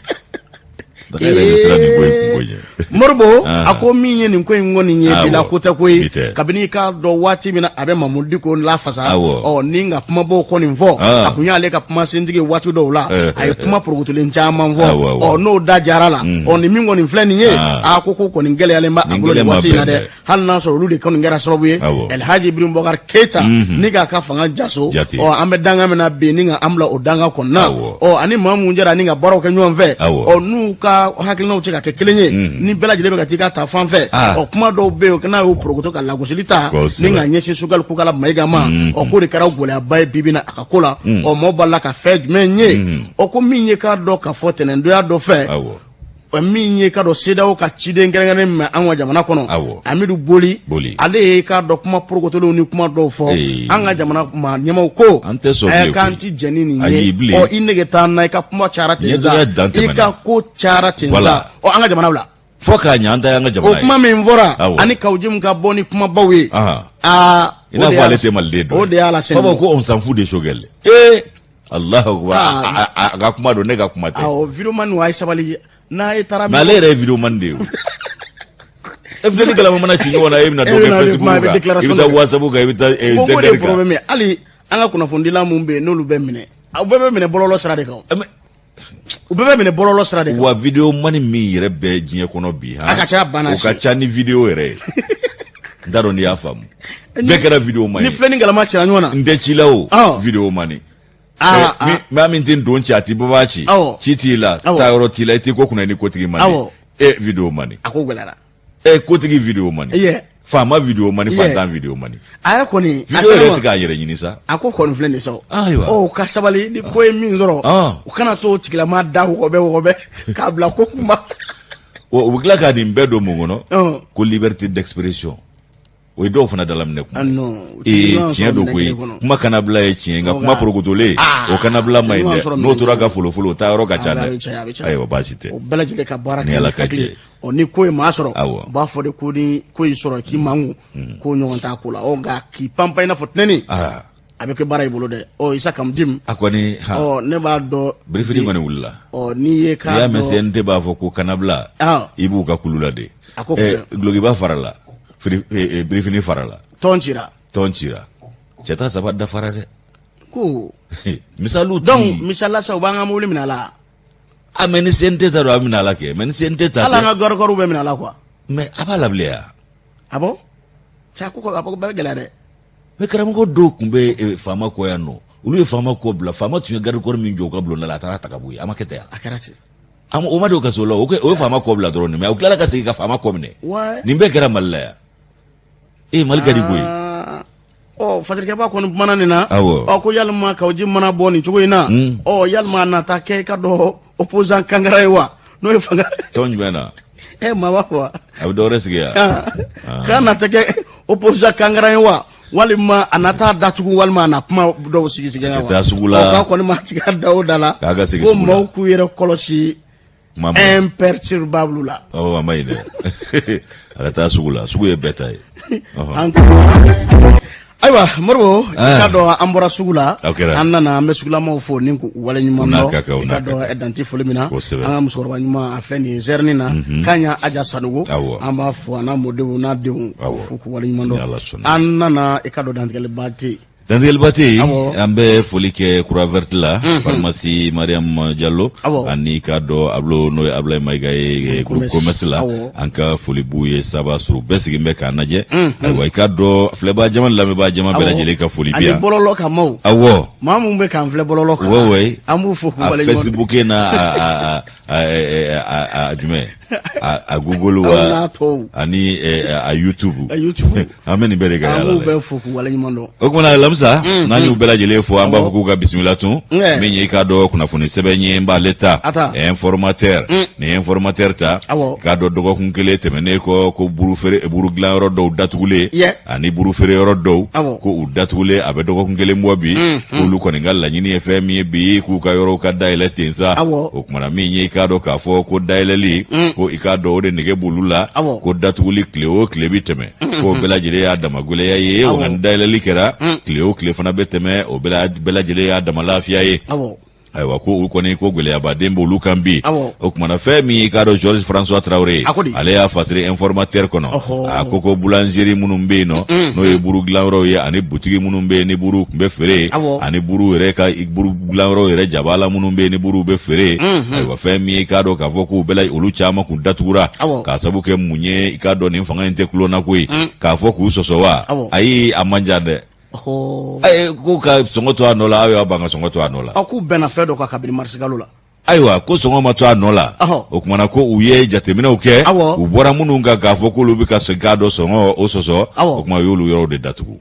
Speaker 1: daga registra ni boy ngoye
Speaker 2: morbo ako minye ni koy ngoni nye bila kota koy kabini ka do wati mina abe mamudi ko la fasa o ninga puma bo ko ni vo akunya le ka puma sindige wati do la ay puma progotule nchama vo o no da jarala o ni mingo ni fleni nye akoko ko ni ngele ale ma agolo wati na de hal na so ludi ko ngara sababu ye el haji ibrahim bokar keita niga ka fanga jaso o ambe danga mena be ninga amla o danga ko na o ani mamu njara ninga baro ke nyonve o nu ka hakilna ucheka ke kelenye ni bela jilebe katika ta fanfe o kuma do be o kana o progoto ka lagosilita ninga nyesi sugal kukala maiga ma o ko de kara gole abai bibina akakola o mo balla ka fed menye o ko minye ka do ka fotene ndo ya do fe o minye ka do seda o ka chide ngerengere me anwa jamana kono amidu boli ale ka do kuma progoto lo ni kuma do fo anga jamana ma nyema ko e kanti jenini nye o inege tan na ka kuma charati za ika ko charati za o anga jamana wala
Speaker 1: fo ka nya anta yanga jamana
Speaker 2: o kuma min fɔra ani kawjim ka bɔ ni kuma baw ye
Speaker 1: ina fɔ ale tɛ maliden dɔ
Speaker 2: o de y'a la sɛnɛ
Speaker 1: baba ko on s'en fout de Sogɛl Allahu akbar a ka kuma don ne ka kuma tɛ
Speaker 2: video man wa sabali n'a ye taara
Speaker 1: mais ale yɛrɛ ye video man de ye e filɛ ni galama mana ci ɲɔgɔn na e bɛna dɔ kɛ Facebook kan i bɛ taa WhatsApp kan i bɛ taa Zender kan
Speaker 2: problème ye hali an ka kunnafonidila mun bɛ yen n'olu bɛ minɛ u bɛɛ bɛ minɛ bɔlɔlɔ sira de kan u bɛɛ bɛ minɛ bɔlɔlɔ sira de kan
Speaker 1: wa video mani min yɛrɛ bɛ diɲɛ kɔnɔ bi
Speaker 2: a ka ca bana
Speaker 1: o ka ca ni video yɛrɛ ye n t'a dɔn n'i y'a faamu bɛɛ kɛra video mani
Speaker 2: ni filɛ ni galama cira ɲɔgɔn na
Speaker 1: n tɛ ci la o video mani maa min tɛ don ci a tɛ baba ci ci t'i la taa yɔrɔ t'i la i tɛ ko kunna ni kotigi mani video mani
Speaker 2: a ko gɛlɛyara
Speaker 1: kotigi video mani faama video mani fantan video mani
Speaker 2: a yɛrɛ kɔni
Speaker 1: video yɛrɛ tɛ k'a yɛrɛ ɲini sa
Speaker 2: a ko kɔni filɛ nin sa o ka sabali ni ko ye min sɔrɔ u kana to tigilama da wɔgɔbɛ k'a bila ko kuma
Speaker 1: u bɛ tila ka nin bɛɛ don mun kɔnɔ ko liberté d'expression o ye dɔw fana dalaminɛ kuma tiɲɛ don koyi kuma kana bila ye tiɲɛ nka kuma porokotolen o kana bila ma ye dɛ n'o tora ka folofolo o taa yɔrɔ ka ca dɛ ayiwa baasi tɛ
Speaker 2: o bɛɛ lajɛlen ka baara
Speaker 1: ni Ala ka jɛ
Speaker 2: ni ko ye maa sɔrɔ u b'a fɔ de ko ni ko y'i sɔrɔ k'i man kun ko ɲɔgɔn t'a ko la nka k'i panpan i n'a fɔ tɛnɛni a bɛ kɛ baara y'i bolo dɛ Isa Kamudim
Speaker 1: a kɔni
Speaker 2: ne b'a dɔn
Speaker 1: birifini kɔni wulila
Speaker 2: n'i ye k'a dɔn
Speaker 1: n'i y'a mɛn CNT b'a fɔ ko kana bila i b'u ka kulu la de gulokiba fara la birifini fara la
Speaker 2: tɔn cira
Speaker 1: cɛ t'a saba dafara dɛ
Speaker 2: ko
Speaker 1: misaliw ti
Speaker 2: donc misala sa u b'an ka mobili minɛ a la
Speaker 1: mais ni CNT ta don a minɛ a la kɛ mais ni CNT ta
Speaker 2: hali an ka gɔrɔgɔriw bɛ minɛ a la quoi
Speaker 1: mais a b'a labilen ya
Speaker 2: a bɔ cɛ a ko bɛɛ bɛ gɛlɛya dɛ
Speaker 1: mais karamɔgɔ dɔw tun bɛ faama kɔ yan nɔ olu ye faama kɔ bila faama tun ye garde-corps min jɔ u ka bulonda la a taara ta ka bɔ yen a ma kɛ ten
Speaker 2: a kɛra ten
Speaker 1: o ma don ka so la o ye faama kɔ bila dɔrɔn mais u tilala ka segin ka faama kɔ minɛ nin bɛɛ kɛra Mali la yan Mali ka di koyi
Speaker 2: fasirikɛba kɔni kumana nin na ko yalima Kawji mana bɔ nin cogo in na yalima a nata kɛ ka dɔ opposant kankara ye wa n'o ye fanga
Speaker 1: tɔn jumɛn na
Speaker 2: maa b'a fɔ
Speaker 1: a bɛ dɔ wɛrɛ sigi yan
Speaker 2: k'a nata kɛ opposant kankara ye wa walima a nata datugu walima a na kuma dɔw sigi yan wa k'a kɔni ma tigɛ da o da la ko maaw k'u yɛrɛ kɔlɔsi imperturbable la
Speaker 1: a ma ɲi dɛ a ka taa sugu la sugu ye bɛɛ ta ye
Speaker 2: ayiwa Moribo i ka dɔn an bɔra sugu la an nana an bɛ sugulamaw fo ni wale ɲuman dɔn i ka dɔn danti foli min na an ka musokɔrɔba ɲuman a filɛ nin ye zɛrini na Kanya Aja Sanogo an b'a fɔ a n'a mɔdenw n'a denw fo k'u wale ɲuman dɔn an nana i ka dɔn dantigɛliba tɛ yen
Speaker 1: dantigɛliba tɛ yen an bɛ foli kɛ Croix Verte la pharmacie Mariam Diallo ani ka dɔn Ablo n'o ye Ablaye Mayiga ye groupe commerce la an ka foli b'u ye saba suru bɛɛ sigilen bɛ k'a lajɛ ayiwa i ka dɔn filɛbaa jama ni lamɛnbaa jama bɛɛ lajɛlen ka foli bi yan
Speaker 2: ani bɔlɔlɔ kan maaw maa min bɛ k'an filɛ bɔlɔlɔ kan an b'u fo k'u waleɲuman dɔn
Speaker 1: a Facebook n'a a jumɛn a Google wa ani a YouTube an bɛ nin bɛɛ de kɛ yala
Speaker 2: an b'u bɛɛ fo k'u waleɲuman dɔn
Speaker 1: o kumana alamisa n'an y'u bɛɛ lajɛlen fo an b'a fɔ k'u ka bisimila tun min ye i k'a dɔn kunnafoni sɛbɛn ye n b'ale ta informateur ni informateur ta k'a dɔn dɔgɔkun kelen tɛmɛnen kɔ ko buru dilanyɔrɔ dɔw datugulen ani buru feere yɔrɔ dɔw ko u datugulen a bɛ dɔgɔkun kelen bɔ bi k'olu kɔni ka laɲini ye fɛn min ye bi k'u ka yɔrɔw ka dayɛlɛ ten sa o kumana min ye i k'a dɔn k'a fɔ ko dayɛlɛli ko i k'a dɔn o de nege b'olu la ko datuguli tile o tile bi tɛmɛ k'o bɛɛ lajɛlen y'a dama gwɛlɛya ye wa ni dayɛlɛli kɛra tile o tile fana bɛ tɛmɛ o bɛɛ lajɛlen y'a dama lafiya ye ayiwa ko olu kɔni ko gɛlɛyabaden b'olu kan bi o kumana fɛn min i k'a dɔn Georges François Traoré ale y'a fasiri informateur kɔnɔ a ko boulangerie minnu bɛ yen nɔ n'o ye buru dilanyɔrɔw ye ani butigi minnu bɛ yen ni buru tun bɛ feere ani buru yɛrɛ ka buru dilanyɔrɔw yɛrɛ jabala minnu bɛ yen ni buru bɛ feere ayiwa fɛn min i k'a dɔn k'a fɔ k'u bɛɛ olu caman kun datugura k'a sabu kɛ mun ye i k'a dɔn nin fanga in tɛ kulonna koyi k'a fɔ k'u sɔsɔ wa ayi a man jan dɛ ko ka sɔngɔ to a nɔ la aw y'a ban ka sɔngɔ to a nɔ la
Speaker 2: k'u bɛnna fɛn dɔ kan kabini marsikalo la
Speaker 1: ayiwa ko sɔngɔ ma to a nɔ la o kumana ko u ye jateminɛw kɛ u bɔra minnu kan k'a fɔ k'olu bɛ ka k'a dɔn sɔngɔ o sɔsɔ o kuma u y'olu yɔrɔw de datugu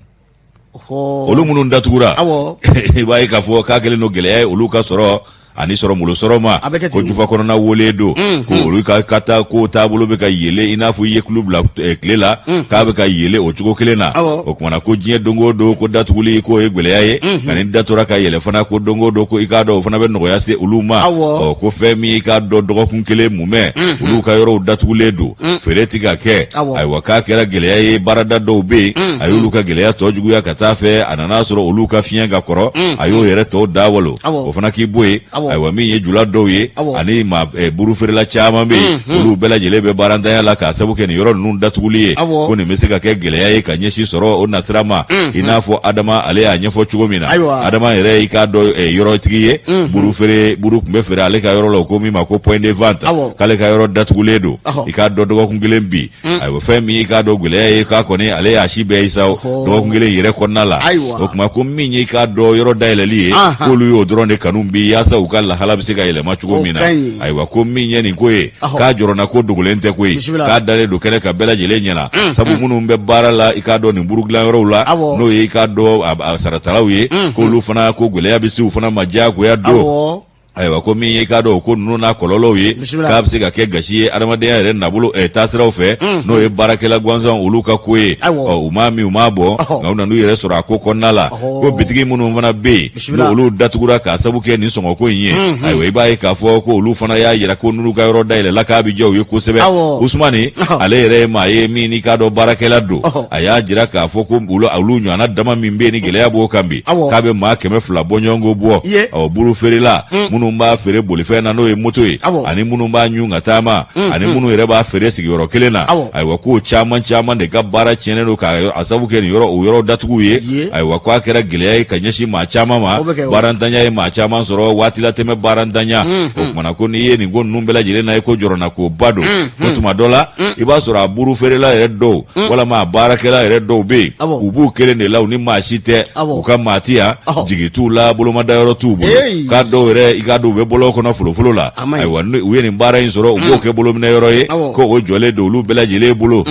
Speaker 1: olu minnu datugura i b'a ye k'a fɔ k'a kɛlen don gɛlɛya ye olu ka sɔrɔ ani sɔrɔ mulo sɔrɔ ma ko jufa kɔnɔna wole do ko olu ka kata ko taabolo bɛ ka yele i n'a fɔ i ye kulu bila tile la k'a bɛ ka yele o cogo kelen na o kumana ko diɲɛ dongo don ko datuguli ko ye gwɛlɛya ye nka ni datora ka yɛlɛ fana ko dongo don ko i k'a dɔn o fana bɛ nɔgɔya se olu ma ko fɛn min i k'a dɔn dɔgɔkun kelen mumɛ olu ka yɔrɔw datugulen don feere ti ka kɛ ayiwa k'a kɛra gɛlɛya ye baarada dɔw bɛ yen a y'olu ka gɛlɛya tɔ juguya ka taa fɛ a nana sɔrɔ olu ka fiɲɛ ka kɔrɔ a y'o yɛrɛ tɔw dawalo o fana k'i bɔ yen ayiwa min ye jula dɔw ye ani buru feerela caman bɛ yen olu bɛɛ lajɛlen bɛ baarantanya la k'a sabu kɛ nin yɔrɔ ninnu datuguli ye ko nin bɛ se ka kɛ gɛlɛya ye ka ɲɛsin sɔrɔ o nasira ma i n'a fɔ Adama ale y'a ɲɛfɔ cogo min na Adama yɛrɛ i k'a dɔn yɔrɔtigi ye buru tun bɛ feere ale ka yɔrɔ la o ko min ma ko point de vente k'ale ka yɔrɔ datugulen don i k'a dɔn dɔgɔkun kelen bi ayiwa fɛn min i k'a dɔn gɛlɛya ye k'a kɔni ale y'a si bɛɛ ye sa dɔgɔkun kelen yɛrɛ kɔnɔna la o tuma ko min ye i k'a dɔn yɔrɔ dayɛlɛli ye k'olu y'o dɔrɔn de kanu bi yaasa u ka lahala bɛ se ka yɛlɛma cogo min na ayiwa ko min ye nin ko ye k'a jɔrɔna ko dogolen tɛ ko ye k'a dalen don kɛnɛ ka bɛɛ lajɛlen ɲɛna sabu minnu bɛ baara la i k'a dɔn nin buru dilan yɔrɔw la n'o ye i k'a dɔn a saratalaw ye k'olu fana ko gɛlɛya bɛ se u fana ma diyagoya don ayiwa ko min ye k'a dɔn ko ninnu n'a kɔlɔlɔw ye k'a bɛ se ka kɛ gasi ye adamadenya yɛrɛ nabolo taasiraw fɛ n'o ye baarakɛla gansan olu ka ko ye u m'a min u m'a bɔ nka u nan'u yɛrɛ sɔrɔ a ko kɔnɔna la ko bitigi minnu fana bɛ yen n'olu datugura k'a sabu kɛ nin sɔngɔko in ye ayiwa i b'a ye k'a fɔ ko olu fana y'a yira ko n'olu ka yɔrɔ dayɛlɛla k'a bɛ diya u ye kosɛbɛ Usumani ale yɛrɛ ye maa ye min n'i k'a dɔn baarakɛla don a y'a jira k'a fɔ ko olu ɲɔgɔnna dama min bɛ yen ni gɛlɛya b'o kan bi k'a bɛ maa 200 bɔ ɲɔgɔn ko bɔ buru feerela minnu b'a feere bolifɛn na n'o ye moto ye ani minnu b'a ɲun ka taama ani minnu yɛrɛ b'a feere sigiyɔrɔ kelen na ayiwa ko caman de ka baara tiɲɛnen don k'a sabu kɛ nin yɔrɔ o yɔrɔ datugu ye ayiwa ko a kɛra gɛlɛya ye ka ɲɛsin maa caman ma baarantanya ye maa caman sɔrɔ waati la tɛmɛ baarantanya o kumana ko n'i ye nin ko ninnu bɛɛ lajɛlen na ye ko jɔrɔna ko ba don ko tuma dɔ la i b'a sɔrɔ a buru feerela yɛrɛ dɔw walama a baarakɛla yɛrɛ dɔw bɛ yen u b'u kelen de la u ni maa si tɛ u ka maa ti yan jigi t'u la bolomadayɔrɔ t'u bolo k'a dɔw yɛrɛ i k'a dɔw bɛ bolo kɔnɔ folofolo la ayiwa u ye nin baara in sɔrɔ u b'o kɛ bolominɛ yɔrɔ ye ko o jɔlen don olu bɛɛ lajɛlen bolo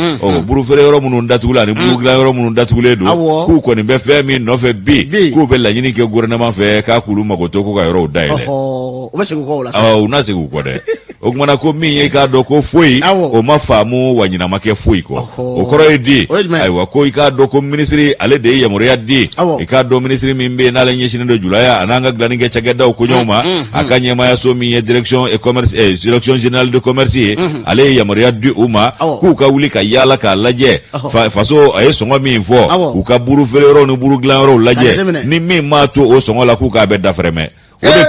Speaker 1: buru feere yɔrɔ minnu datugulen ani buru dilan yɔrɔ minnu datugulen don k'u kɔni bɛ fɛn min nɔfɛ bi k'u bɛ laɲini kɛ gouvernement fɛ k'a k'olu mago to ko ka yɔrɔw dayɛlɛ
Speaker 2: u bɛ segin u kɔ o la
Speaker 1: u na segin u kɔ dɛ o kumana ko min ye k'a dɔn ko foyi o ma faamu wa ɲinama kɛ foyi kɔ o kɔrɔ ye di ayiwa ko i k'a dɔn ko minisiri ale de ye yamaruya di i k'a dɔn minisiri min bɛ yen n'ale ɲɛsinnen don julaya a n'an ka dilanni kɛ cakɛdaw koɲɛw ma a ka ɲɛmayaso min ye direction générale de commerce ye ale ye yamaruya di u ma k'u ka wuli ka yaala k'a lajɛ faso a ye sɔngɔ min fɔ u ka buru feere yɔrɔw ni buru dilan yɔrɔw lajɛ ni min m'a to o sɔngɔ la k'u k'a bɛɛ dafɛrɛmɛ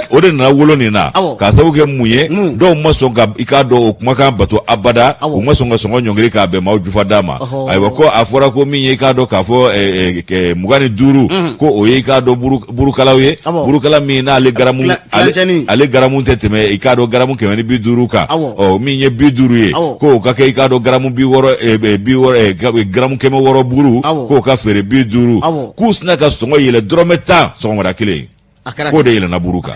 Speaker 1: o de nana wolo nin na k'a sabu kɛ mun ye dɔw ma sɔn ka i k'a dɔn o kumakan bato abada u ma sɔn ka sɔngɔ ɲɔngiri k'a bɛn maaw jufa d'a ma ayiwa ko a fɔra ko min ye i k'a dɔn k'a fɔ 25 ko o ye i k'a dɔn burukalaw ye burukala min n'ale garamu ale garamu tɛ tɛmɛ i k'a dɔn garamu 150 kan min ye 50 ye ko o ka kɛ i k'a dɔn garamu 60 garamu 100 buru k'o ka feere 50 k'u sina ka sɔngɔ yɛlɛ dɔrɔmɛ 10 sɔgɔmada kelen k'o de yɛlɛnna buru kan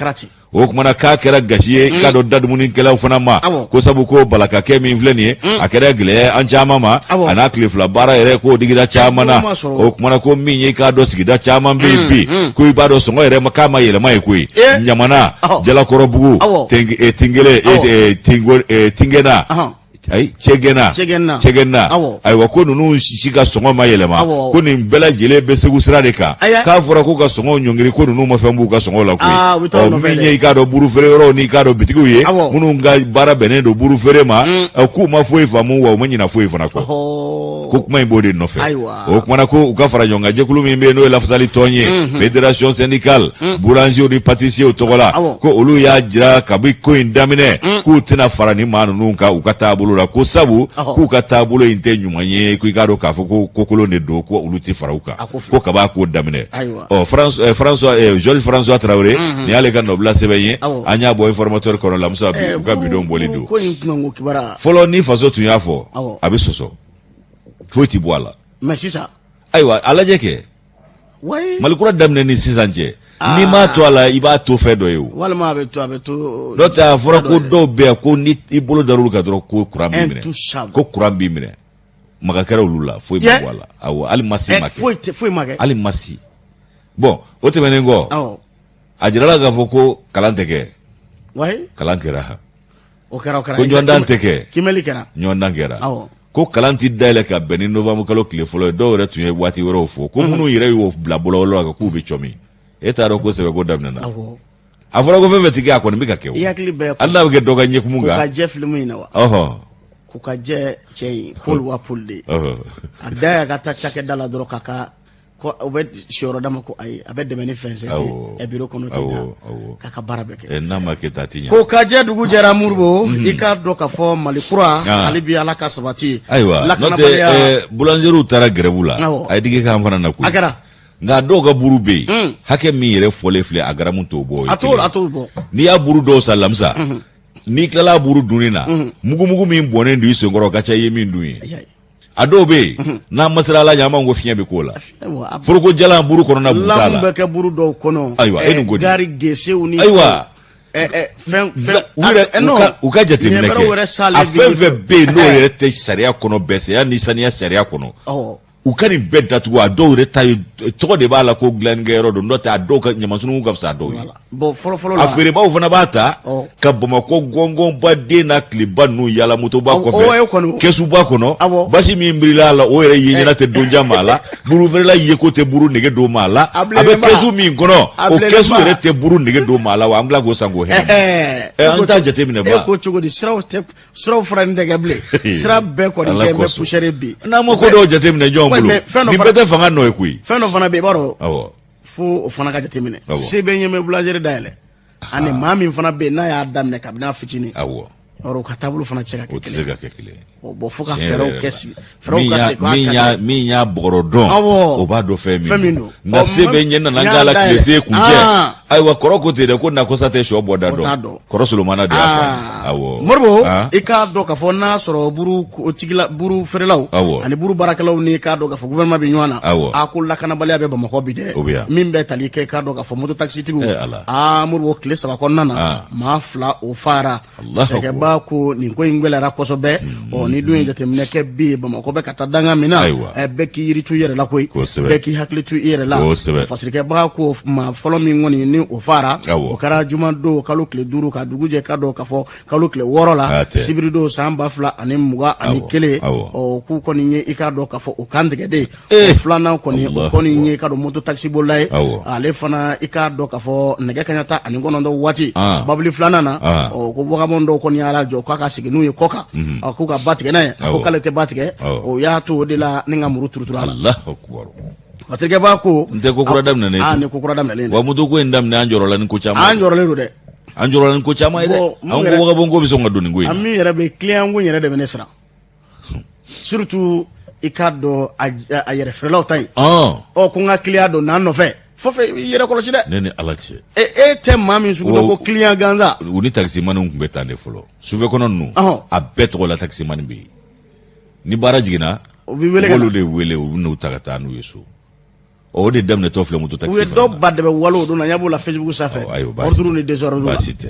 Speaker 1: o kumana k'a kɛra gasi ye k'a dɔn dadumunikɛlaw fana ma ko sabu ko balakakɛ min filɛ nin ye a kɛra gɛlɛya an caman ma a n'a tile fila baara yɛrɛ k'o digira caman na o kumana ko min ye k'a dɔn sigida caman bɛ yen bi ko i b'a dɔn sɔngɔ yɛrɛ k'a ma yɛlɛma ye koyi ɲamana jalakɔrɔbugu tingena ayi cɛgɛnna ayiwa ko ninnu si ka sɔngɔ ma yɛlɛma ko nin bɛɛ lajɛlen bɛ segu sira de kan k'a fɔra k'u ka sɔngɔ ɲɔngiri ko ninnu ma fɛn b'u ka sɔngɔ la koyi min ye i k'a dɔn buru feere yɔrɔw ni i k'a dɔn bitigiw ye minnu ka baara bɛnnen don buru feere ma k'u ma foyi faamu wa u ma ɲina foyi fana kɔ ko kuma in b'o de nɔfɛ o kumana ko u ka fara ɲɔgɔn kan jɛkulu min bɛ yen n'o ye lafasali tɔn ye fédération syndicale boulangers ni pâtissiers tɔgɔ la ko olu y'a jira kabi ko in daminɛ k'u tɛna fara ni maa ninnu kan u ka taabolo la ko sabu k'u ka taabolo in tɛ ɲuman ye ko i k'a dɔn k'a fɔ ko kokolon de don ko olu tɛ fara u kan ko kaba k'o daminɛ Georges François Traoré ni y'ale ka nɔbila sɛbɛn ye an y'a bɔ informateur kɔnɔ Lamusa bi u ka bidon bɔli don fɔlɔ ni faso tun y'a fɔ a bɛ sɔsɔ foyi ti bɔ a la
Speaker 2: mais sisan
Speaker 1: ayiwa a lajɛ kɛ malikura daminɛ ni sisan cɛ n'i m'a to a la i b'a to fɛn dɔ ye o
Speaker 2: walima a bɛ to
Speaker 1: n'o tɛ a fɔra ko dɔw bɛ yan ko ni i bolo dar'olu kan dɔrɔn ko kuran b'i minɛ ko kuran b'i minɛ maga kɛra olu la foyi ma bɔ a la awɔ hali masi ma kɛ
Speaker 2: foyi ma kɛ
Speaker 1: hali masi bon o tɛmɛnen kɔ a jirala k'a fɔ ko kalan tɛ kɛ kalan kɛra
Speaker 2: o kɛra
Speaker 1: ko ɲɔgɔndan tɛ kɛ
Speaker 2: kimɛli kɛra
Speaker 1: ɲɔgɔndan kɛra ko kalan ti dayɛlɛ ka bɛn ni novembre kalo tile fɔlɔ ye dɔw yɛrɛ tun ye waati wɛrɛw fɔ ko minnu yɛrɛ y'o bila bɔlɔbɔlɔ kan k'u bɛ cɔmi e t'a dɔn ko sɛbɛ ko daminɛna a fɔra ko fɛn fɛn ti kɛ a kɔni bɛ ka kɛ o hali n'a bɛ kɛ dɔ ka ɲɛkumu kan
Speaker 2: ko ka jɛ filimu in na wa ko ka jɛ cɛ in Paul wa Paul de a da ya ka taa cakɛda la dɔrɔn ka ka ko o bɛ siyɔrɔ d'a ma ko ayi a bɛ dɛmɛ ni fɛn sɛti ɛ biro kɔnɔ k'a ka baara bɛɛ kɛ
Speaker 1: n'a ma kɛ taa ti ɲɛ
Speaker 2: ko ka jɛ dugu jɛra Moribo i k'a dɔn k'a fɔ Mali kura hali bi Ala ka sabati
Speaker 1: ayiwa n'o tɛ boulangeries taara grève la a ye digi k'an fana na koyi
Speaker 2: a kɛra
Speaker 1: nka dɔw ka buru bɛ yen hakɛ min yɛrɛ fɔlen filɛ a garamu t'o bɔ
Speaker 2: a t'o bɔ
Speaker 1: n'i y'a buru dɔw san lamisa n'i tilala buru dunni na mugumugu min bɔnnen don i senkɔrɔ ka ca i ye min dun ye a dɔw bɛ yen n'a ma sera ala ɲɛ an b'an ko fiɲɛ bɛ k'o la foroko jalan buru kɔnɔna b'u t'a la
Speaker 2: lamu bɛ kɛ buru dɔw kɔnɔ
Speaker 1: ayiwa e nin ko di
Speaker 2: gari gesew ni
Speaker 1: ayiwa u ka jateminɛ kɛ a fɛn fɛn bɛ yen n'o yɛrɛ tɛ sariya kɔnɔ bɛɛ se yanni saniya sariya kɔnɔ u ka nin bɛɛ datugu a dɔw yɛrɛ ta ye tɔgɔ de b'a la ko dilannikɛyɔrɔ don n'o tɛ a dɔw ka ɲamansunugu ka fisa a dɔw ye a feerebaw fana b'a ta ka Bamakɔ gɔngɔnba den n'a tileba ninnu yaala motoba kɔfɛ kɛsuba kɔnɔ basi min birila a la o yɛrɛ ye ɲɛna tɛ donjan maa la buru feerela ye ko tɛ buru nege don maa la a bɛ kɛsu min kɔnɔ o kɛsu yɛrɛ tɛ buru nege don maa la wa an bila k'o san k'o hɛnɛ an t'a jateminɛ ba
Speaker 2: e ko cogo di siraw fara nin tɛ kɛ bilen sira bɛɛ kɔni kɛ bɛ poussière bi
Speaker 1: n'an ma ko dɔw jateminɛ jɔn bolo nin bɛɛ tɛ fanga nɔ ye koyi
Speaker 2: fɛn dɔ fana bɛ yen i b'a dɔn fo o fana ka jateminɛ se bɛ ɲɛmɛ boulangerie dayɛlɛ ani maa min fana bɛ yen n'a y'a daminɛ kabini a fitinin yɔrɔ ka taabolo fana tɛ se ka kɛ kelen bon fo ka fɛɛrɛw kɛ sigi
Speaker 1: min y'a bɔgɔrɔ dɔn o b'a dɔn fɛn min don nka se bɛ ɲɛ nana k'a la tile se kuncɛ ayiwa kɔrɔ ko ten dɛ ko nakosa tɛ sɔ bɔ da dɔn kɔrɔ solomana de y'a fɔ
Speaker 2: Moribo i k'a dɔn k'a fɔ n'a sɔrɔ buru feerelaw ani buru baarakɛlaw ni k'a dɔn k'a fɔ gouvernement bɛ ɲɔgɔn na a ko lakanabaliya bɛ Bamakɔ bi dɛ min bɛ tali kɛ k'a dɔn k'a fɔ moto taxitigiw Moribo tile 3 kɔnɔna na maa 2 o fara sɛgɛba ko nin ko in gɛlɛyara kosɛbɛ ni dun ye jateminɛ kɛ bi Bamakɔ bɛ ka taa danga min na bɛɛ k'i yiri tu i yɛrɛ la koyi bɛɛ k'i hakili tu i yɛrɛ la fasirikɛbaga ko maa fɔlɔ min kɔni ni o fara o kɛra juma don kalo tile 5 ka dugu jɛ ka dɔn k'a fɔ kalo tile 6 la sibiri don san 2021 k'u kɔni ye i k'a dɔn k'a fɔ o kan tigɛ de filanan kɔni o kɔni ye i k'a dɔn moto taxi bolila ye ale fana i k'a dɔn k'a fɔ nɛgɛ kaɲa 19 waati babili filanan na ko bɔgabɔn dɔw kɔni y'a jɔ k'a ka segin n'u ye kɔkan k'u ka ba tigɛ n'a ye a ko k'ale tɛ ba tigɛ o y'a to o de la ni ka muru turutura la Patrikɛba ko
Speaker 1: n tɛ ko kura daminɛnen
Speaker 2: ni ko kura daminɛnen
Speaker 1: wa moto ko in daminɛ an jɔrɔla ni ko caman
Speaker 2: an jɔrɔlen don dɛ
Speaker 1: an jɔrɔla ni ko caman ye dɛ an ko wagabɔn ko bɛ sɔn ka don nin ko in
Speaker 2: na min yɛrɛ bɛ client ko yɛrɛ de bɛ ne siran surtout i k'a dɔn a yɛrɛ feerelaw ta in ko n ka client dɔ n'an nɔfɛ fɔfɛ i yɛrɛ kɔlɔsi dɛ
Speaker 1: ne ni Ala cɛ
Speaker 2: e tɛ maa min sugu dɔn ko client gansan
Speaker 1: u ni taximaniw tun bɛ taa ne fɔlɔ sufɛ kɔnɔ ninnu a bɛɛ tɔgɔ la taximani bɛ yen ni baara jiginna
Speaker 2: u bɛ wele
Speaker 1: olu de wele u bɛ n'u ta ka taa n'u ye so o de daminɛtɔ filɛ moto taxi
Speaker 2: u ye dɔw ba dɛbɛ wale o don na n y'a b'o la Facebook sanfɛ ordre ni désordre
Speaker 1: baasi tɛ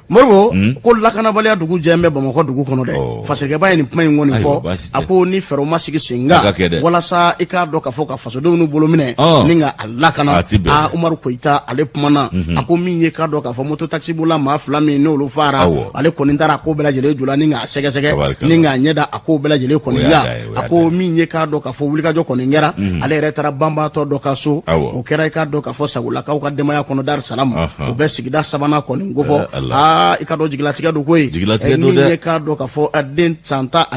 Speaker 2: Moribo ko lakanabaliya dugu jɛ bɛ Bamakɔ dugu kɔnɔ dɛ fasirikɛba ye nin kuma in kɔni fɔ a ko ni fɛɛrɛw ma sigi sen kan walasa i k'a dɔn k'a fɔ ka fasodenw n'u bolo minɛ ni ka a lakana Umaru Koyita ale kumana a ko min ye k'a dɔn k'a fɔ moto taxi bolila maa 2 min n'olu fara ale kɔni taara a ko bɛɛ lajɛlen jula ni k'a sɛgɛsɛgɛ ni k'a ɲɛda a ko bɛɛ lajɛlen kɔni ya a ko min ye k'a dɔn k'a fɔ wulikajɔ kɔni kɛra ale yɛrɛ taara banbaatɔ dɔ ka so o kɛra i k'a dɔn k'a fɔ Sagolakaw ka denbaya kɔnɔ Dar Salam o bɛ sigida 3nan kɔni kofɔ i ka dɔn jigilatigɛ don koyi min ye k'a dɔn k'a fɔ den san 19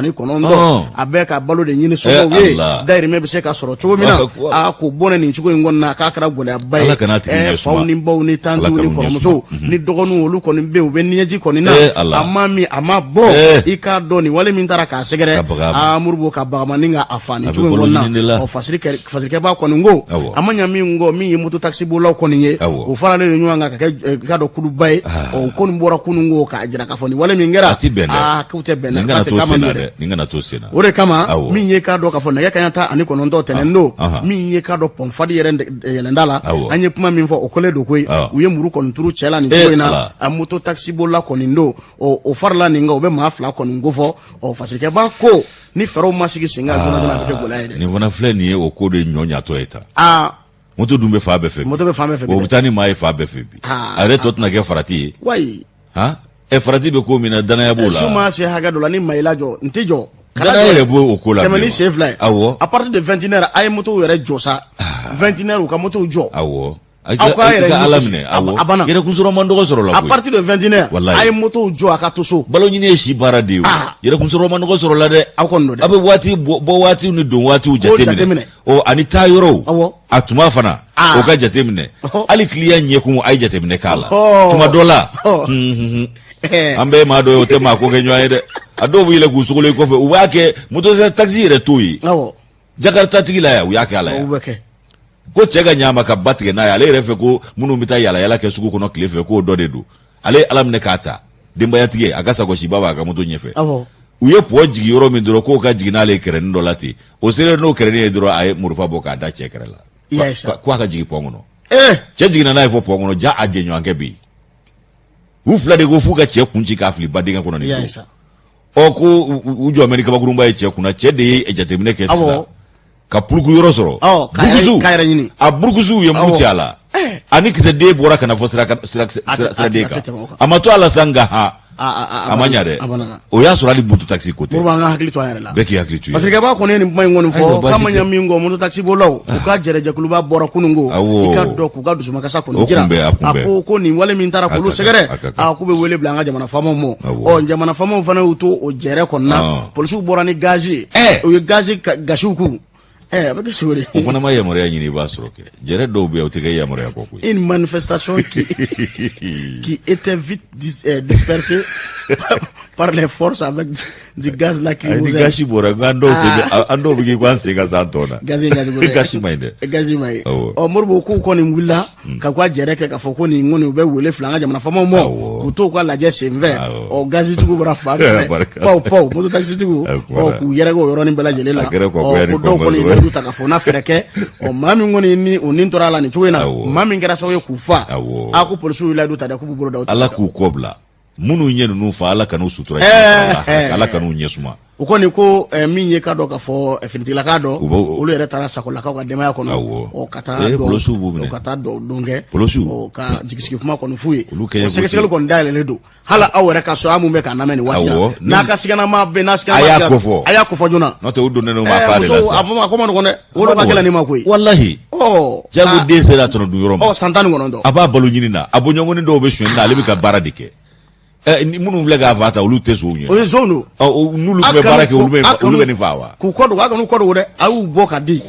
Speaker 2: a bɛɛ ka balo de ɲini sɔgɔw ye dayirimɛ bɛ se ka sɔrɔ cogo min na ko bɔnɛ nin cogo in kɔni na k'a kɛra gɛlɛyaba ye faw ni baw ni tantiw ni kɔrɔmusow ni dɔgɔninw olu kɔni bɛ u bɛ niɲɛji kɔni na a ma min a ma bɔ i k'a dɔn nin wale min taara k'a sɛgɛrɛ Moribo ka bagama ni ka a fa nin cogo in kɔni na fasirikɛba kɔni ko a ma ɲɛ min kɔ min ye moto taxi bolaw kɔni ye o faralen de ɲɔgɔn kan ka kɛ ka dɔn kuluba ye o kɔni bɔra kunun ko k'a jira k'a fɔ ni wale min kɛra k'u tɛ bɛn dɛ o de kama min ye k'a dɔn k'a fɔ nɛgɛ kaɲa 19 tɛnɛn don min ye k'a dɔn pɔnfadi yɛrɛ yɛlɛnda la an ye kuma min fɔ o kɔlen don koyi u ye muru kɔni turu cɛ la nin cogo in na a moto taxi bolila kɔni don o farila nin kan u bɛ maa 2 kɔni ko fɔ fasirikɛba ko ni fɛɛrɛw ma sigi sen kan joona a bɛ kɛ gɛlɛya ye dɛ
Speaker 1: nin fana filɛ nin ye o ko de ɲɔ ɲatɔ ye tan moto dun bɛ fan bɛɛ fɛ
Speaker 2: moto bɛ fan bɛɛ fɛ
Speaker 1: o bɛ taa ni maa ye fan bɛɛ fɛ bi a yɛrɛ tɔ tɛna kɛ farati ye farati be ko mina danaya bola
Speaker 2: suma se haga dola ni mayla jo ntijo
Speaker 1: kala yere bo o ko la
Speaker 2: kemeni se fly
Speaker 1: awo
Speaker 2: à partir de 21h ay moto yere jo sa 21h ka moto jo
Speaker 1: awo
Speaker 2: alamne
Speaker 1: awo yere kunsoro mando ko soro la
Speaker 2: à partir de 21h ay moto jo aka to so
Speaker 1: balo nyine shi bara de yere kunsoro mando ko soro la de
Speaker 2: akondo de
Speaker 1: abe wati bo wati ni don wati u jatemine o anita yoro atuma fana o ga jatemine ali client nye ko ay jatemine kala tuma dola ambe ma do te ma ko genyo ayde ado bu ile gusugule ko fe u wake moto taxi re toyi jakarta tigila ya u yake ala ya ko cega nyama ka batge na ale refe ko munu mita yala ke sugu kono klefe ko do de du ale alam ne kata demba yatige agasa ko shibaba ka moto nyefe uye po jigi yoro mi duro ko ka jigi na le kere ndo lati o sere no kere ne duro ay murufa boka da chekere la kwa ka jigi pongono che jigi na na ifo pongono ja ajenyo angebi ufla de go fuka che kunchi ka fli badinga kono ni o ko ujo amerika bagurumba e che kuna che de e jatemine ke sa ka pulgu yoro soro burguzu a burguzu ye muti ala ani kise de bora kana fo sira de ka amato ala sanga ha amanya de o ya sura li butu taxi kote
Speaker 2: burba nga hakili to ayala
Speaker 1: beki hakili to
Speaker 2: parce que ba ko ne ni may ngonu fo kamanya mingo mutu taxi bolaw ko ka jereje kuluba bora kunungo ikado ku ga dusuma kasa ko jira ako ko ni wale min tara ko lu segere ako be wele blanga jamana famo mo o jamana famo fana uto o jere ko na polisu bora ni gazi o ye gazi gashuku avec suri
Speaker 1: on a maye moria nyini basro ke jere do be o tege ya moria ko ku
Speaker 2: une manifestation qui était vite dispersée par les forces avec du gaz lacrymogène
Speaker 1: gashi bora gando ando bi kwanse ga santona
Speaker 2: gazi nya dugo
Speaker 1: gashi maide
Speaker 2: gazi mai o morbo ku ko ni mula ka kwa jere ke ka foko ni ngoni be wele flanga jamana famo mo ku to kwa la je semve o gazi tugo bora fa pau mo taxi tugo o ku yere go yoro ni bela jele la o do ko ni du taka fona fereke o mami ngoni ni onin torala ni tuwena mami ngara sawe kufa aku polisu ila du tada ku buburo da
Speaker 1: ala ku kobla munu nyenu nu fa ala kanu sutura ala kanu nyesuma
Speaker 2: uko ni ko minye kado ka fo finitila kado ulu ere tara sakola ka dema ya kono o kata do donge o ka jikisiki kuma kono fuye o sekesele kon dale ledo hala awere ka so amu me ka nameni wati na ka sigana ma be na sigana ma aya ko fo jona
Speaker 1: no te udo neno ma fa de la
Speaker 2: so abuma ko mon ko ne wolo ka kala ni ma koy
Speaker 1: wallahi jago de sera to do yoro
Speaker 2: o santani ngono do
Speaker 1: aba balu nyini na abonyo ngoni do be shwen na lebi ka baradike munu vlega vata ulu teso unye
Speaker 2: o zono
Speaker 1: nulu be barake ulu ni fawa
Speaker 2: ku kodo ga no kodo de awu boka di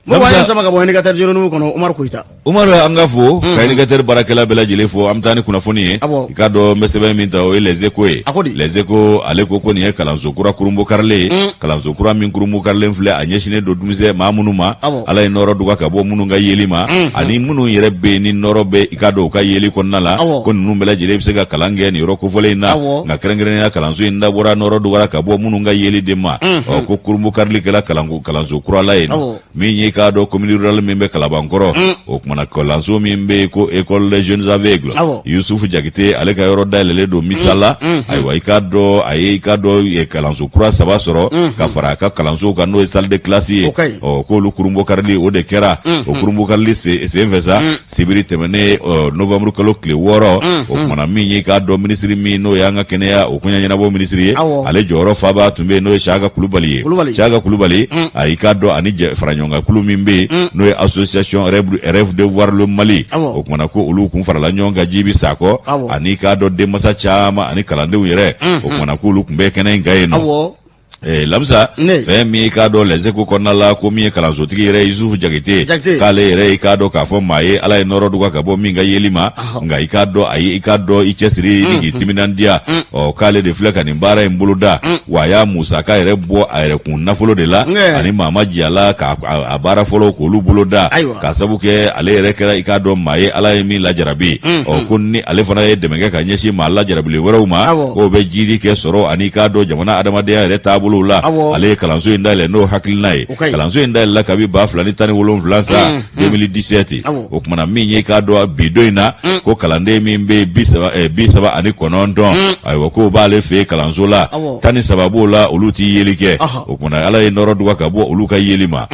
Speaker 2: mo wa sama ka bo ni gatar jero no kono Umar Koita
Speaker 1: Umar angafo ka ni gatar barakela bela jele fo amtani kuna foni ikado mesebe minta o lezeko lezeko aleko ko ni kalanzo kura kurumbo karle kalanzo kura min kurumbo karle mfle anyeshine do dumise ma munuma ala inoro duga ka bo munu nga yelima ani munu yere be ni noro be ikado ka yeli konnala kon nu bela jele bisega kalange ni roko fole na nga krengre na kalanzo inda bora noro duga ka bo munu nga yeli dema o ko kurumbo karle kala kalanzo kura la eno mi kado commune rurale membe kalabankoro o kumana kolanzo membe ko école des jeunes aveugles Yusuf Jakite ale ka yoro dalele do misala aywa ikado e kalanzo kura saba soro ka fara ka kalanzo ka no salle de classe o ko lu kurumbo karli o de kera o kurumbo karli c'est vesa sibiri temene novembre ko kle woro o kumana mi kado ministre mi no yanga kenea o kunya nyana bo ministre ale joro faba tumbe no shaga kulubali ay kado ani faranyonga kulumimbe no association rêve de voir le Mali o kuma ko ulu kun farala nyonga jibi sako ani ka do de masa chama ani kalande yere o kuma ko ulu kumbe kene ngaye no lamsa fe mi ka do lezeko konala ko mi kala zotigi yere Yusuf Jakite kale yere ka do ka fo maye ala inoro duga ka bo minga yelima nga ikado ayi ikado ichesiri digi timinandia o kale de fleka ni mbara imbuluda waya Musa ka yere bo ayre kun nafolo de la ani mama jiala ka abara folo ko lubuluda ka sabuke ale yere kera ikado maye ala mi la jarabi o kunni ale fana ye demenge ka nyeshi ma la jarabi le weruma o be jiri ke soro ani ikado jamana adama de yere tabu taabolo la ale ye kalanso in dayɛlɛ n'o hakilina ye kalanso in dayɛlɛla kabi 2017 sa 2017 o kumana min ye k'a dɔn bi don in na ko kalanden min bɛ 39 ayiwa ko b'ale fɛ yen kalanso la 13 b'o la olu tɛ yeli kɛ o kumana ala ye nɔrɔ duga ka bɔ olu ka yeli ma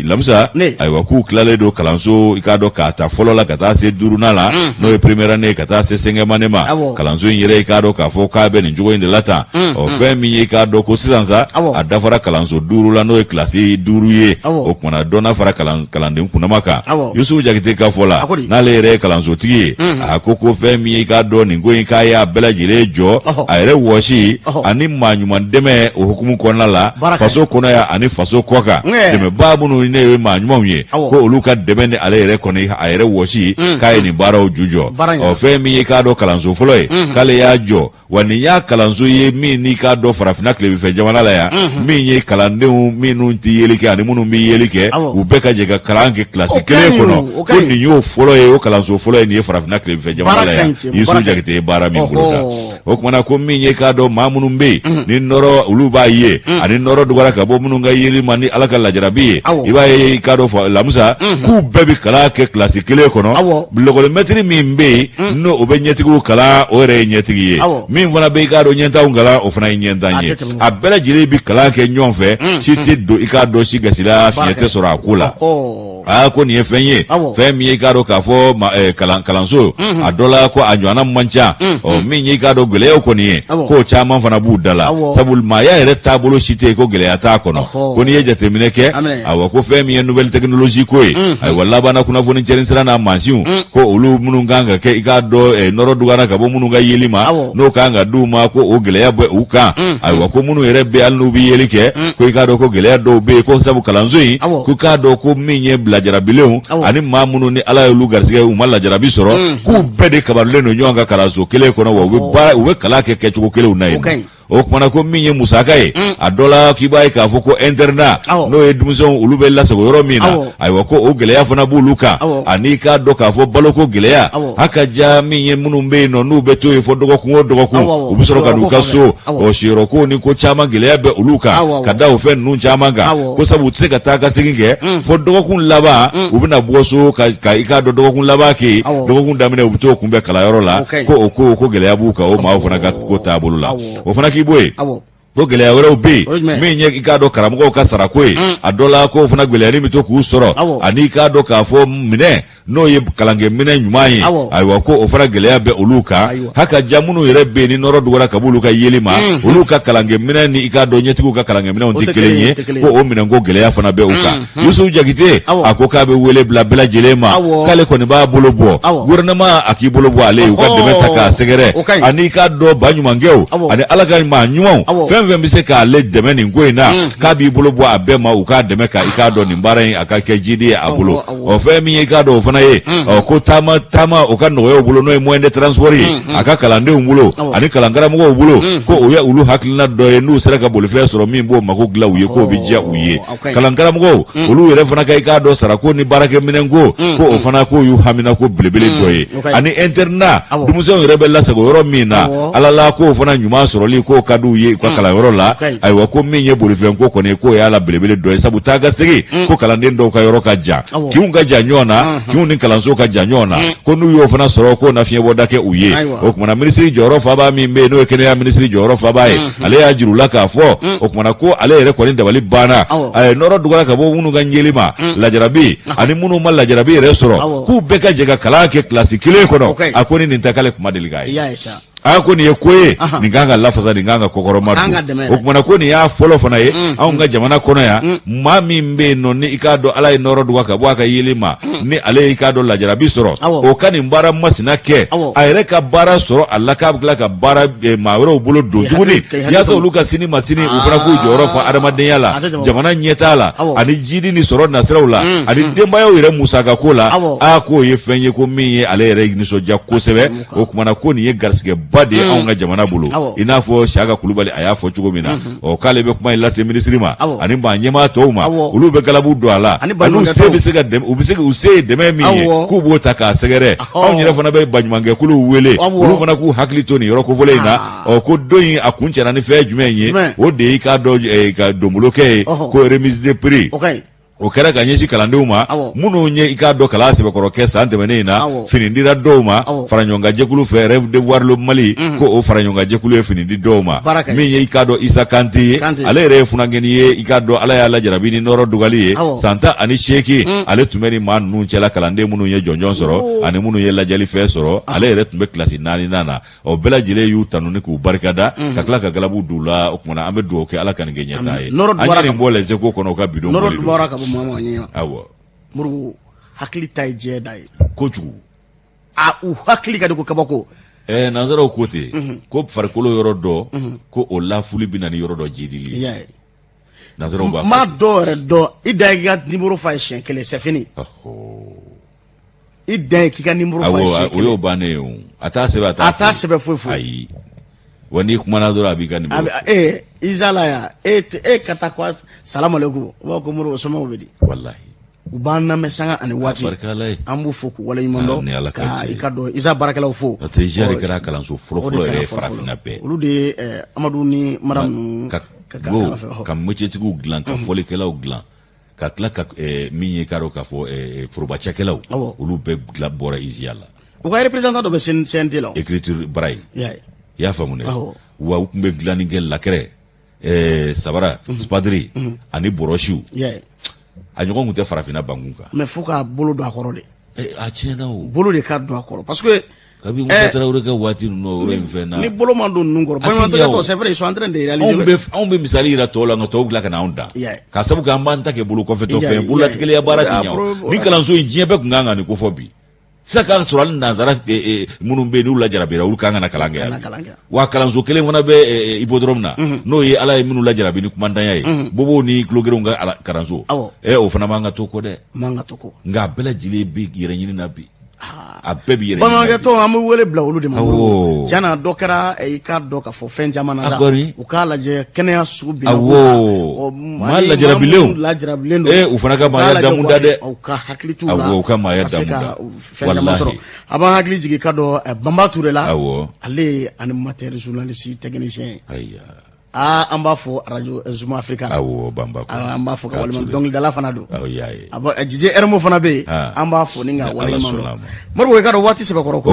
Speaker 1: lamisa ayiwa k'u tilalen don kalanso i k'a dɔn k'a ta fɔlɔ la ka taa se 5nan la n'o ye première année ka taa se 5e ma kalanso in yɛrɛ i k'a dɔn k'a fɔ k'a bɛ nin cogo in de la tan fɛn min ye i k'a dɔn ko sisan sa a dafara kalanso 5 la n'o ye kilasi 5 ye o kumana dɔnna fara kalanden kunnama kan Yusufu Jakite ka fɔ la n'ale yɛrɛ ye kalansotigi ye a ko fɛn min ye i k'a dɔn nin ko in k'a y'a bɛɛ lajɛlen jɔ a yɛrɛ wɔsi ani maa ɲuman dɛmɛ o hukumu kɔnɔna la faso kɔnɔ ya ani faso kɔ kan dɛmɛbaa minnu ne ye maa ɲumanw ye ko olu ka dɛmɛ ni ale yɛrɛ kɔni a yɛrɛ wɔsi k'a ye nin baaraw ju jɔ fɛn min ye i k'a dɔn kalanso fɔlɔ ye k'ale y'a jɔ wa nin y'a kalanso ye min n'i k'a dɔn farafinna tilebinfɛ jamana la yan min ye kalandenw minnu tɛ yeli kɛ ani minnu bɛ yeli kɛ u bɛɛ ka jɛ ka kalan kɛ kilasi kelen kɔnɔ ko nin y'o fɔlɔ ye o kalanso fɔlɔ ye nin ye farafinna tilebinfɛ jamana la yan Yusufu Jakite ye baara min boloda o kumana ko min ye k'a dɔn maa minnu bɛ yen ni nɔrɔ olu b'a ye ani nɔrɔ dɔgɔyara ka bɔ minnu ka yeli ma ni ala ka lajarabi ye i b'a ye i k'a dɔn fɔ lamusa k'u bɛɛ bɛ kalan kɛ kilasi kelen kɔnɔ lakɔlimɛtiri min bɛ yen n'o o bɛ ɲɛtigiw kalan o yɛrɛ ye ɲɛtigi ye min fana bɛ i k'a dɔn ɲɛtanw kalan o fana ye ɲɛtan ye a bɛɛ lajɛlen bɛ kalan kɛ ɲɔgɔn fɛ si tɛ don i k'a dɔn si gasila fiɲɛ tɛ sɔrɔ a ko la ko nin ye fɛn ye fɛn min ye i k'a dɔn k'a fɔ kalanso a dɔ la ko a ɲɔgɔnna man ca min ye i k'a dɔn gɛlɛyaw kɔni ye k'o caman fana b'u da la sabu maaya yɛrɛ taabolo si tɛ yen ko gɛlɛya t'a kɔnɔ ko n'i ye jateminɛ kɛ ayiwa ko fɛn min ye nouvelle technologie ko ye ayiwa labanna kunnafoni cɛnni sira n'a mansinw ko olu minnu kan ka kɛ i k'a dɔn nɔrɔ dugana ka bɔ minnu ka yeli ma n'o kan ka d'u ma ko o gɛlɛya bɛ u kan ayiwa ko minnu yɛrɛ bɛ hali n'u bɛ yeli kɛ ko i k'a dɔn ko gɛlɛya dɔw bɛ yen ko sabu kalanso in ko k'a dɔn ko min ye lajarabilenw ani maa minnu ni ala y'olu garisɛgɛ u ma lajarabi sɔrɔ k'u bɛɛ de kabalilen don ɲɔgɔn kan kalanso kelen kɔnɔ wa u bɛ kalan kɛ kɛcogo kelenw na yen o kumana ko min ye musaka ye a dɔ la k'i b'a ye k'a fɔ ko internat n'o ye denmisɛnw olu bɛ lasago yɔrɔ min na ayiwa ko o gɛlɛya fana b'olu kan ani k'a dɔn k'a fɔ baloko gɛlɛya a ka ja min ye minnu bɛ yen nɔ n'u bɛ to yen fɔ dɔgɔkun o dɔgɔkun u bɛ sɔrɔ ka n'u ka so siyɔrɔko ni ko caman gɛlɛya bɛ olu kan ka da o fɛn ninnu caman kan ko sabu u tɛ se ka taa ka segin kɛ fɔ dɔgɔkun laban u bɛna bɔ so ka i k'a dɔn dɔgɔkun laban kɛ dɔgɔkun daminɛ u bɛ to kunbɛn kalanyɔrɔ la ko ko gɛlɛya b'u kan o maaw fana ka ko taabolo la o fana k'i bɔ yen ko gɛlɛya wɛrɛw bɛ yen min ye i k'a dɔn karamɔgɔw ka sarako ye a dɔ la ko fana gɛlɛyani bɛ to k'u sɔrɔ ani k'a dɔn k'a fɔ minɛ n'o ye kalankɛ minɛ ɲuman ye ayiwa ko o fana gɛlɛya bɛ olu kan haka ja minnu yɛrɛ bɛ yen ni nɔrɔ dugara ka b'olu ka yeli ma olu ka kalankɛ minɛ ni i k'a dɔn ɲɛtigiw ka kalankɛ minɛnw tɛ kelen ye ko o minɛn ko gɛlɛya fana bɛ u kan Yusufu Jakite a ko k'a bɛ wele bila bɛɛ lajɛlen ma k'ale kɔni b'a bolo bɔ gouvernement a k'i bolo bɔ ale ye u ka dɛmɛ ta k'a sɛgɛrɛ ani k'a dɔn baɲumankɛw ani ala ka maa ɲumanw fɛn fɛn bɛ se k'ale dɛmɛ nin ko in na k'a b'i bolo bɔ a bɛɛ ma u k'a dɛmɛ ka i k'a dɔn nin baara in a ka kɛ jidi ye a bolo fɛn min ye i k'a dɔn o fana ye ko taama o ka nɔgɔya u bolo n'o ye moyen de transport ye a ka kalandenw bolo ani kalankaramɔgɔw bolo ko o ye olu hakilina dɔ ye n'u sera ka bolifɛn sɔrɔ min b'o mako dilan u ye k'o bɛ diya u ye kalankaramɔgɔw olu yɛrɛ fana ka i k'a dɔn sarako ni baarakɛminɛn ko o fana k'o y'u hamina ko belebele dɔ ye ani internat denmisɛnw yɛrɛ bɛ lasago yɔrɔ min na ala la k'o fana ɲuman sɔrɔli k'o ka d'u ye u ka kalanyɔrɔ la ayiwa ko min ye bolifɛn ko kɔni k'o y'a la belebele dɔ ye sabu taa ka segin ko kalanden dɔw ka yɔrɔ ka jan kinw ka jan ɲɔgɔn na kinw ni kalanso ka jan ɲɔgɔn na ko n'u y'o fana sɔrɔ k'o na fiɲɛ bɔda kɛ u ye o kumana minisiri jɔyɔrɔ faba min bɛ yen n'o ye kɛnɛya minisiri jɔyɔrɔ faba ye ale y'a jiru la k'a fɔ o kumana ko ale yɛrɛ kɔni dabali banna a ye nɔrɔ dugara ka bɔ minnu ka ɲɛli ma lajarabi ani minnu ma lajarabi yɛrɛ sɔrɔ k'u bɛɛ ka jɛ ka kalan kɛ kilasi kelen kɔnɔ a ko ni nin tɛ k'ale kuma deli k'a ye a ko nin ye ko ye nin kan ka lafasa nin kan ka kɔkɔrɔma don o kumana ko nin y'a fɔlɔ fana ye anw ka jamana kɔnɔ yan maa min bɛ yen nɔ ni i k'a dɔn ala ye nɔrɔ duga ka bɔ a ka yeli ma ni ale y'i k'a dɔn lajarabi sɔrɔ o ka nin baara masina kɛ a yɛrɛ ka baara sɔrɔ a la k'a bɛ tila ka baara maa wɛrɛw bolo don tuguni yaasa olu ka sini ma sini u fana k'u jɔyɔrɔ fa adamadenya la jamana ɲɛtaa la ani jidi ni sɔrɔ nasiraw la ani denbayaw yɛrɛ musakako la a k'o ye fɛn ye ko min ye ale yɛrɛ nisɔndiya kosɛbɛ o kumana ko nin ye garisigɛ ba de anw ka jamana bolo i n'a fɔ Siaka Kulubali a y'a fɔ cogo min na k'ale bɛ kuma in lase ministre ma ani ba ɲɛmaa tɔw ma olu bɛ galabu don a la n'u se bɛ se ka dɛmɛ u bɛ se k'u se ye dɛmɛ min ye k'u b'o ta k'a sɛgɛrɛ anw yɛrɛ fana bɛ baɲumankɛkuluw wele olu fana k'u hakili to nin yɔrɔ kofɔlen in na ko don in a kun cɛra ni fɛn jumɛn ye o de y'i k'a dɔn ka donbolokɛ ye ko remise de prix o kɛra ka ɲɛsin kalandenw ma minnu ye i k'a dɔn kalan sɛbɛkɔrɔkɛ san tɛmɛnen in na fini dira dɔw ma faraɲɔgɔnkajɛkulu fɛ rêve de voir le Mali ko o faraɲɔgɔnkajɛkulu ye fini di dɔw ma min ye i k'a dɔn Isa Kante ye ale yɛrɛ ye funankɛni ye i k'a dɔn Ala y'a lajarabi ni nɔrɔ dogali ye san 18 ale tun bɛ ni maa ninnu cɛla kalanden minnu ye jɔnjɔn sɔrɔ ani minnu ye lajɛli fɛn sɔrɔ ale yɛrɛ tun bɛ kilasi 4nan na o bɛɛ lajɛlen y'u tanu ni k'u barikada ka tila ka galabu d'u la o kumana an bɛ dugawu kɛ Ala ka nin kɛ ɲɛtaa ye an ye nin bɔ les échos kɔnɔ o ka bidon
Speaker 2: mama ɲɛ muru hakili ta ye jɛ da ye
Speaker 1: kojugu
Speaker 2: u hakili ka di ko kabako
Speaker 1: nanzaraw ko ten ko farikolo yɔrɔ dɔ ko o lafuli bɛ na ni yɔrɔ dɔ jidili ye nanzaraw b'a fɔ
Speaker 2: maa dɔ yɛrɛ dɔn i da i ka numéro fa ye siɲɛ kelen c'est fini i da i k'i ka numéro fa ye siɲɛ kelen
Speaker 1: o y'o bannen ye o a t'a sɛbɛn
Speaker 2: a t'a sɛbɛn foyi foyi
Speaker 1: ayi wa n'i kumana dɔrɔn a b'i ka numéro
Speaker 2: izala ya ka taa ko salamu alaikum u b'a ko muru o sɔmɔw bɛ di
Speaker 1: wallahi
Speaker 2: u b'an lamɛn sanga ani waati an b'u fo k'u waleɲuman dɔn ka i ka dɔn Isa baarakɛlaw fo
Speaker 1: n'o tɛ Ija de kɛra kalanso fɔlɔ yɛrɛ farafinna bɛɛ
Speaker 2: olu de ye Amadu ni Maramu
Speaker 1: ka métier-tigiw dilan ka fɔlikɛlaw dilan ka tila ka min ye k'a dɔn k'a fɔ forobacakɛlaw olu bɛɛ bɔra Izia la
Speaker 2: u ka représentant dɔ bɛ CNT la
Speaker 1: écriture braille i y'a faamu dɛ wa u tun bɛ dilanni kɛ lakɛrɛ sabara spadiri ani bɔrɔsiw a ɲɔgɔn tun tɛ farafinna bankun kan
Speaker 2: mais fo k'a bolo don a kɔrɔ de
Speaker 1: a tiɲɛna o
Speaker 2: bolo de ka don a kɔrɔ parce que
Speaker 1: kabi Musa Tarawele kɛ waati ninnu o in fɛn na
Speaker 2: ni bolo ma don ninnu kɔrɔ baɲumankɛ tɔ c'est vrai ils sont en train de réaliser
Speaker 1: anw bɛ misali yira tɔw la nka tɔw bila ka na anw da ka sabu kɛ an b'an ta kɛ bolo kɔfɛtɔ fɛn bololatigɛlenya baara tɛ ɲɛ ni kalanso in diɲɛ bɛɛ tun kan ka nin ko fɔ bi sisan k'an sɔrɔ hali nanzara minnu bɛ yen n'u lajarabira olu kan ka na kalan kɛ wa kalanso kelen fana bɛ hippodrome na n'o ye Ala ye minnu lajarabi ni kumandanya ye bobow ni tulogerenw ka kalanso o fana man ka to kɔ dɛ nka a bɛɛ lajɛlen bɛ yɛrɛ ɲini na bi a bɛɛ bɛ yɛrɛ
Speaker 2: bamanankɛtɔ an bɛ wele bila olu de ma tiɲɛna dɔ kɛra i k'a dɔn k'a fɔ fɛn caman na u k'a lajɛ kɛnɛya sugu bin
Speaker 1: maa lajarabilen don u fana ka maaya damu da dɛ
Speaker 2: u ka hakili t'u la
Speaker 1: u ka maaya damu da
Speaker 2: fɛn caman sɔrɔ a b'an hakili jigin ka dɔn Bamba Ture la ale animateur journaliste technicien an b'a fɔ radio Zuma Africa
Speaker 1: Bamba
Speaker 2: an b'a fɔ ka waleɲuman dɔnkilidala fana don Jije Hermo fana bɛ yen an b'a fɔ ni ka waleɲuman dɔn Moribo i ka dɔn waati sɛbɛkɔrɔ ko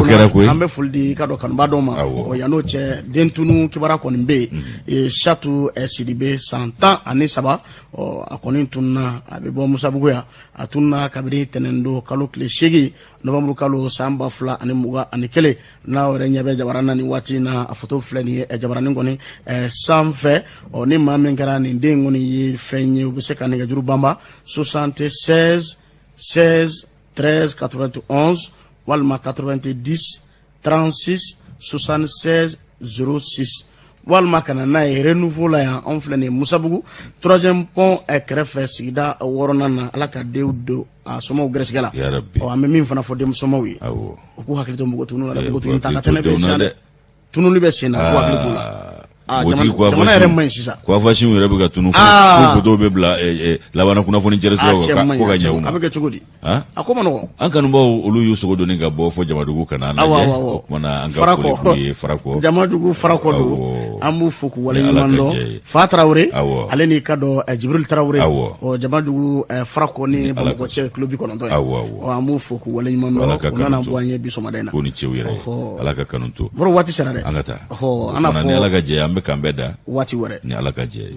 Speaker 2: an bɛ foli di ka dɔn kanuba dɔw ma yan n'o cɛ den tunu kibaruya kɔni bɛ yen Satu Sidibe san 13 a kɔni tununa a bɛ bɔ Musabugu yan a tununa kabini tɛnɛndo kalo tile 8 novembre kalo san 2021 n'a yɛrɛ ɲɛ bɛ jabaranin nin waati na a photo filɛ nin ye jabaranin kɔni sanfɛ ni maa min kɛra nin den kɔni ye fɛn ye u bɛ se ka nɛgɛjuru banba 76 16 13 91 walima 90 36 76 06 walima kana n'a ye Renouveau la yan anw filɛ nin ye Musabugu 3e pont kɛrɛfɛ sigida 6nan na Ala ka denw don a somɔgɔw gɛrɛsigɛ la an bɛ min fana fɔ denmusomɔgɔw ye u k'u hakili to npogotunu la npogotunu ta ka tɛnɛ bɛ sen dɛ tununi bɛ sen na k'u hakili t'u la jamana yɛrɛ man ɲi sisan
Speaker 1: coiffeurs yɛrɛ bɛ ka tunu photo bɛ bila labanna kunnafoni jɛrɛsiraw kan ko ka ɲɛ u ma
Speaker 2: a bɛ kɛ cogo di a ko ma nɔgɔn
Speaker 1: an kanubaw olu y'u sogo doni ka bɔ fɔ Jamadugu ka na lajɛ o kumana an ka foli b'u ye Farakɔ
Speaker 2: Jamadugu Farakɔ don an b'u fo k'u waleɲuman dɔn Fa Tarawele ale n'i ka dɔn Jibril Tarawele Jamadugu Farakɔ ni Bamakɔ cɛ kilo 90 ye an b'u fo k'u waleɲuman dɔn u nana bɔ an ye bi sɔgɔmada in na
Speaker 1: ko ni cɛw yɛrɛ Ala ka kanu to
Speaker 2: Moro waati sera dɛ
Speaker 1: an ka taa an na fɔ ni Ala ka jɛ an bɛ kan bɛɛ da
Speaker 2: waati wɛrɛ
Speaker 1: ni Ala ka jɛ